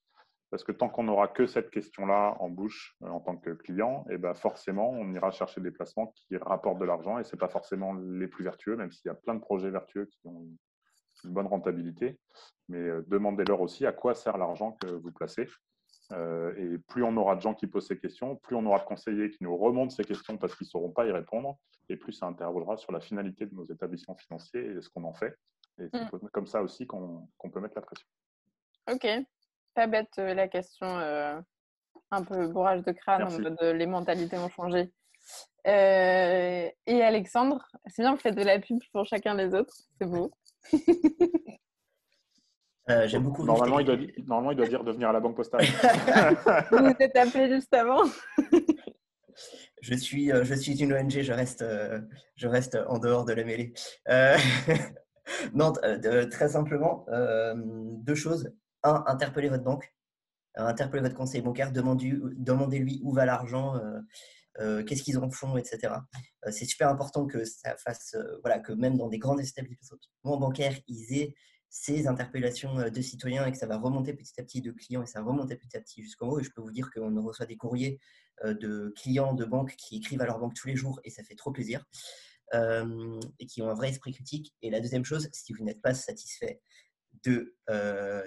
Parce que tant qu'on n'aura que cette question-là en bouche en tant que client, et forcément, on ira chercher des placements qui rapportent de l'argent et ce n'est pas forcément les plus vertueux, même s'il y a plein de projets vertueux qui ont une bonne rentabilité. Mais demandez-leur aussi à quoi sert l'argent que vous placez. Et plus on aura de gens qui posent ces questions, plus on aura de conseillers qui nous remontent ces questions parce qu'ils ne sauront pas y répondre, et plus ça interrogera sur la finalité de nos établissements financiers et de ce qu'on en fait. Et c'est comme ça aussi qu'on peut mettre la pression. Ok. Pas bête la question, un peu bourrage de crâne. Merci. En mode les mentalités ont changé. Et Alexandre, c'est bien, vous faites de la pub pour chacun des autres, c'est beau. J'aime beaucoup. Normalement, il doit dire de venir à la Banque Postale. Vous vous êtes appelé juste avant. Je suis une ONG, je reste en dehors de la mêlée. Non, très simplement, deux choses. Un, interpellez votre banque, interpellez votre conseiller bancaire, demandez-lui où va l'argent, qu'est-ce qu'ils en font, etc. C'est super important que ça fasse, voilà, que même dans des grands établissements bancaires, ils aient ces interpellations de citoyens et que ça va remonter petit à petit de clients et ça va remonter petit à petit jusqu'en haut. Et je peux vous dire qu'on reçoit des courriers de clients de banques qui écrivent à leur banque tous les jours et ça fait trop plaisir. Et qui ont un vrai esprit critique. Et la deuxième chose, si vous n'êtes pas satisfait de la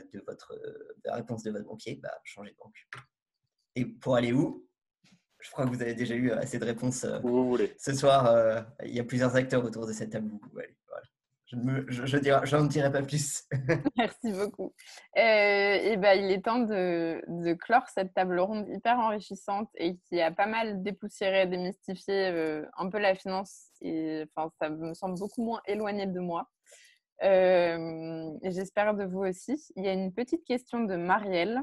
réponse de votre banquier, bah, changez de banque. Et pour aller où? Je crois que vous avez déjà eu assez de réponses Où vous voulez. ce soir. Il y a plusieurs acteurs autour de cette table. Voilà. Je n'en dirai pas plus. Merci beaucoup. Et ben, il est temps de clore cette table ronde hyper enrichissante et qui a pas mal dépoussiéré, démystifié un peu la finance. Et enfin, ça me semble beaucoup moins éloigné de moi. Et j'espère de vous aussi. Il y a une petite question de Marielle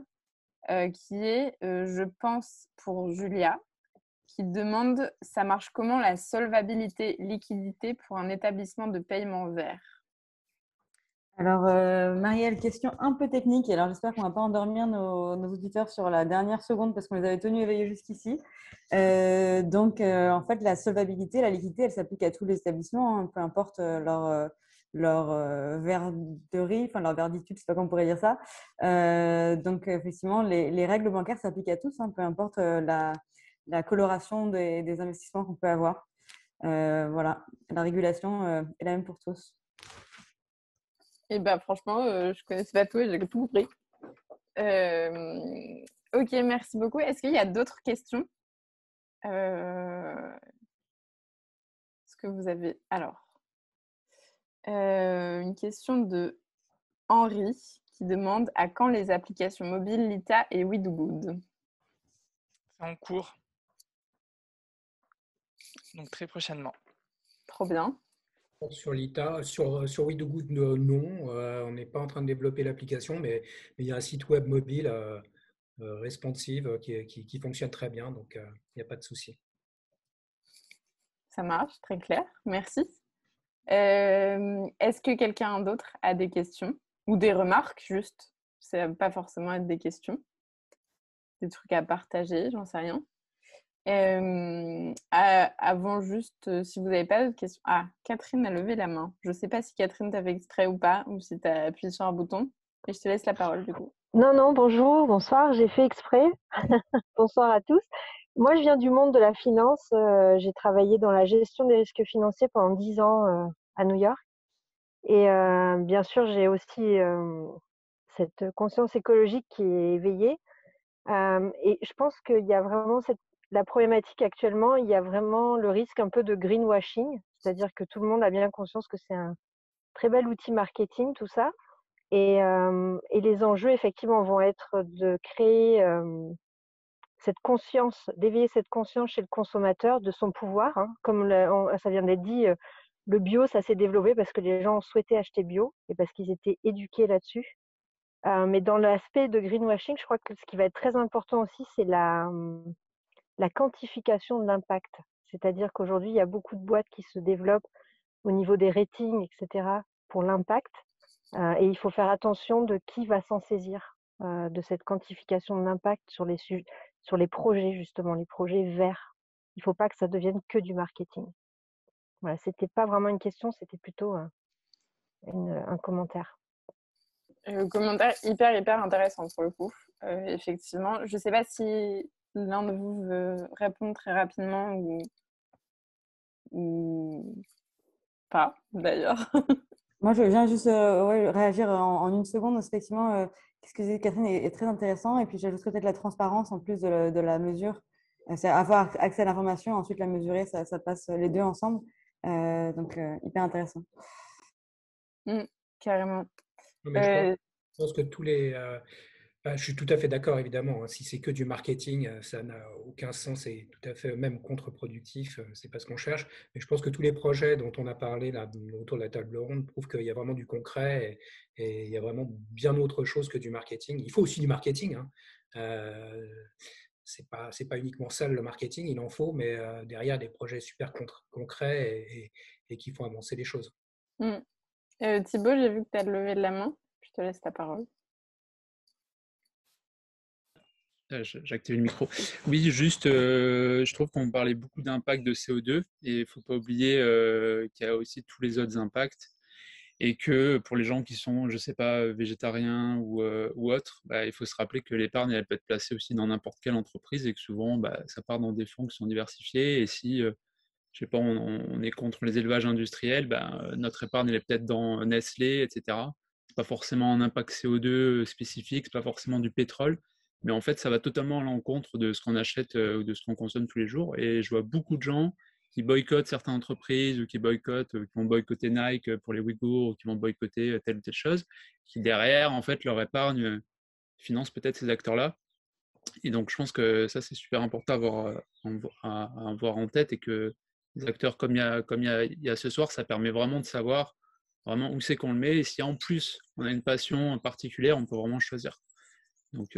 qui est, je pense, pour Julia, qui demande « Ça marche comment la solvabilité liquidité pour un établissement de paiement vert ?» Alors, Marielle, question un peu technique. Alors, j'espère qu'on ne va pas endormir nos auditeurs sur la dernière seconde parce qu'on les avait tenus éveillés jusqu'ici. En fait, la solvabilité, la liquidité, elle s'applique à tous les établissements, hein, peu importe leur verderie, enfin leur verditude, je ne sais pas comment on pourrait dire ça. Effectivement, les règles bancaires s'appliquent à tous, hein, peu importe la coloration des investissements qu'on peut avoir. Voilà, la régulation est la même pour tous. Et ben franchement, je connaissais pas tout et j'ai tout compris. Ok, merci beaucoup. Est-ce qu'il y a d'autres questions? Est-ce que vous avez... Alors, une question de Henri qui demande « À quand les applications mobiles Lita et WeDoGood ?» C'est en cours. Donc très prochainement. Trop bien. Sur Lita, sur WeDoGood, non, on n'est pas en train de développer l'application, mais il y a un site web mobile responsive qui fonctionne très bien, donc il n'y a pas de souci. Ça marche, très clair. Merci. Est-ce que quelqu'un d'autre a des questions ou des remarques juste? Ça ne va pas forcément être des questions. Des trucs à partager, j'en sais rien. Avant juste, si vous n'avez pas d'autres questions. Ah, Catherine a levé la main. Je ne sais pas si Catherine t'a fait exprès ou pas, ou si tu as appuyé sur un bouton. Et je te laisse la parole du coup. Non, bonjour, bonsoir, j'ai fait exprès. Bonsoir à tous. Moi, je viens du monde de la finance. J'ai travaillé dans la gestion des risques financiers pendant 10 ans à New York. Et bien sûr, j'ai aussi cette conscience écologique qui est éveillée. Et je pense qu'il y a vraiment la problématique actuellement, il y a vraiment le risque un peu de greenwashing, c'est-à-dire que tout le monde a bien conscience que c'est un très bel outil marketing, tout ça. Et les enjeux, effectivement, vont être de créer cette conscience, d'éveiller cette conscience chez le consommateur de son pouvoir. Hein. Comme ça vient d'être dit, le bio, ça s'est développé parce que les gens ont souhaité acheter bio et parce qu'ils étaient éduqués là-dessus. Mais dans l'aspect de greenwashing, je crois que ce qui va être très important aussi, c'est la quantification de l'impact. C'est-à-dire qu'aujourd'hui, il y a beaucoup de boîtes qui se développent au niveau des ratings, etc., pour l'impact. Et il faut faire attention de qui va s'en saisir de cette quantification de l'impact sur les projets, justement, les projets verts. Il ne faut pas que ça devienne que du marketing. Voilà, ce n'était pas vraiment une question, c'était plutôt un commentaire. Commentaire hyper intéressant pour le coup. Effectivement, je ne sais pas si l'un de vous veut répondre très rapidement ou pas d'ailleurs. Moi, je viens juste réagir en une seconde. Effectivement, ce que disait Catherine est très intéressant. Et puis, j'ajouterais peut-être la transparence en plus de la mesure. C'est avoir accès à l'information, ensuite la mesurer, ça passe les deux ensemble. Hyper intéressant. Carrément. Mais je pense que je suis tout à fait d'accord, évidemment. Hein. Si c'est que du marketing, ça n'a aucun sens et tout à fait même contre-productif. C'est pas ce qu'on cherche. Mais je pense que tous les projets dont on a parlé là, autour de la table ronde prouvent qu'il y a vraiment du concret et il y a vraiment bien autre chose que du marketing. Il faut aussi du marketing. Hein. C'est pas uniquement ça le marketing, il en faut, mais derrière des projets super concrets et qui font avancer les choses. Thibaut, j'ai vu que tu as levé de la main. Je te laisse ta parole. J'ai activé le micro. Oui, juste, je trouve qu'on parlait beaucoup d'impact de CO2 et il ne faut pas oublier qu'il y a aussi tous les autres impacts et que pour les gens qui sont, je ne sais pas, végétariens ou autres, bah, il faut se rappeler que l'épargne, elle peut être placée aussi dans n'importe quelle entreprise et que souvent, bah, ça part dans des fonds qui sont diversifiés et si, je sais pas, on est contre les élevages industriels, bah, notre épargne, elle est peut-être dans Nestlé, etc. C'est pas forcément un impact CO2 spécifique, c'est pas forcément du pétrole, mais en fait, ça va totalement à l'encontre de ce qu'on achète ou de ce qu'on consomme tous les jours. Et je vois beaucoup de gens qui boycottent certaines entreprises ou qui vont boycotter Nike pour les Ouïghours ou qui vont boycotter telle ou telle chose, qui derrière, en fait, leur épargne finance peut-être ces acteurs-là. Et donc, je pense que ça, c'est super important à avoir en tête et que les acteurs comme il y a ce soir, ça permet vraiment de savoir vraiment où c'est qu'on le met. Et si en plus, on a une passion particulière, on peut vraiment choisir. Donc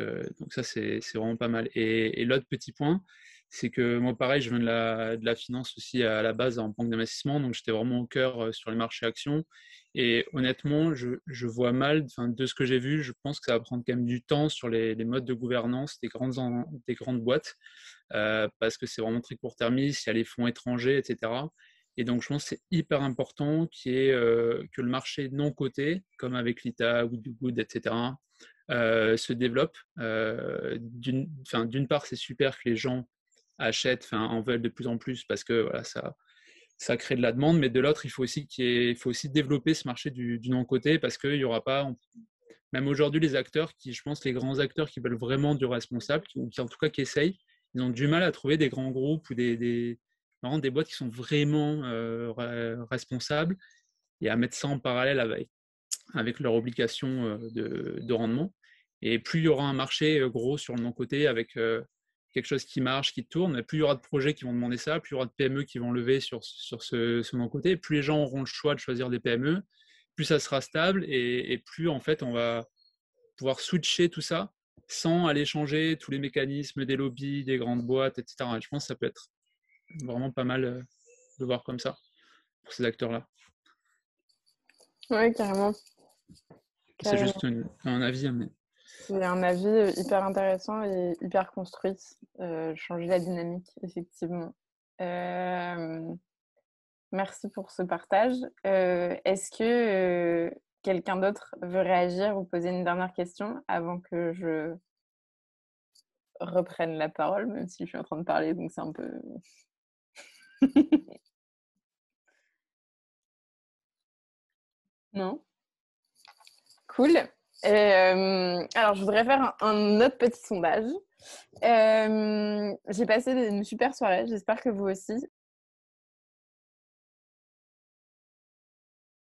ça, c'est vraiment pas mal. Et l'autre petit point, c'est que moi, pareil, je viens de la finance aussi à la base en banque d'investissement, donc j'étais vraiment au cœur sur les marchés actions. Et honnêtement, je vois mal, de ce que j'ai vu, je pense que ça va prendre quand même du temps sur les modes de gouvernance des grandes boîtes, parce que c'est vraiment très court-termiste, il y a les fonds étrangers, etc. Et donc, je pense que c'est hyper important que le marché non coté, comme avec l'ITA, Good, etc., se développe. D'une part, c'est super que les gens achètent, en veulent de plus en plus parce que voilà, ça crée de la demande, mais de l'autre, il faut aussi développer ce marché du non-coté parce qu'il n'y aura pas, même aujourd'hui, les acteurs je pense, les grands acteurs qui veulent vraiment du responsable, ou qui en tout cas qui essayent, ils ont du mal à trouver des grands groupes ou des boîtes qui sont vraiment responsables et à mettre ça en parallèle avec leur obligation de rendement. Et plus il y aura un marché gros sur le non-coté avec quelque chose qui marche, qui tourne, plus il y aura de projets qui vont demander ça, plus il y aura de PME qui vont lever sur ce non-coté, plus les gens auront le choix de choisir des PME, plus ça sera stable et plus en fait on va pouvoir switcher tout ça sans aller changer tous les mécanismes des lobbies, des grandes boîtes, etc. Et je pense que ça peut être vraiment pas mal de voir comme ça pour ces acteurs-là. Oui, carrément. C'est juste un avis. Mais... C'est un avis hyper intéressant et hyper construit. Changer la dynamique, effectivement. Merci pour ce partage. Est-ce que quelqu'un d'autre veut réagir ou poser une dernière question avant que je reprenne la parole, même si je suis en train de parler, donc c'est un peu... Non? Cool. Alors, je voudrais faire un autre petit sondage. J'ai passé une super soirée, j'espère que vous aussi.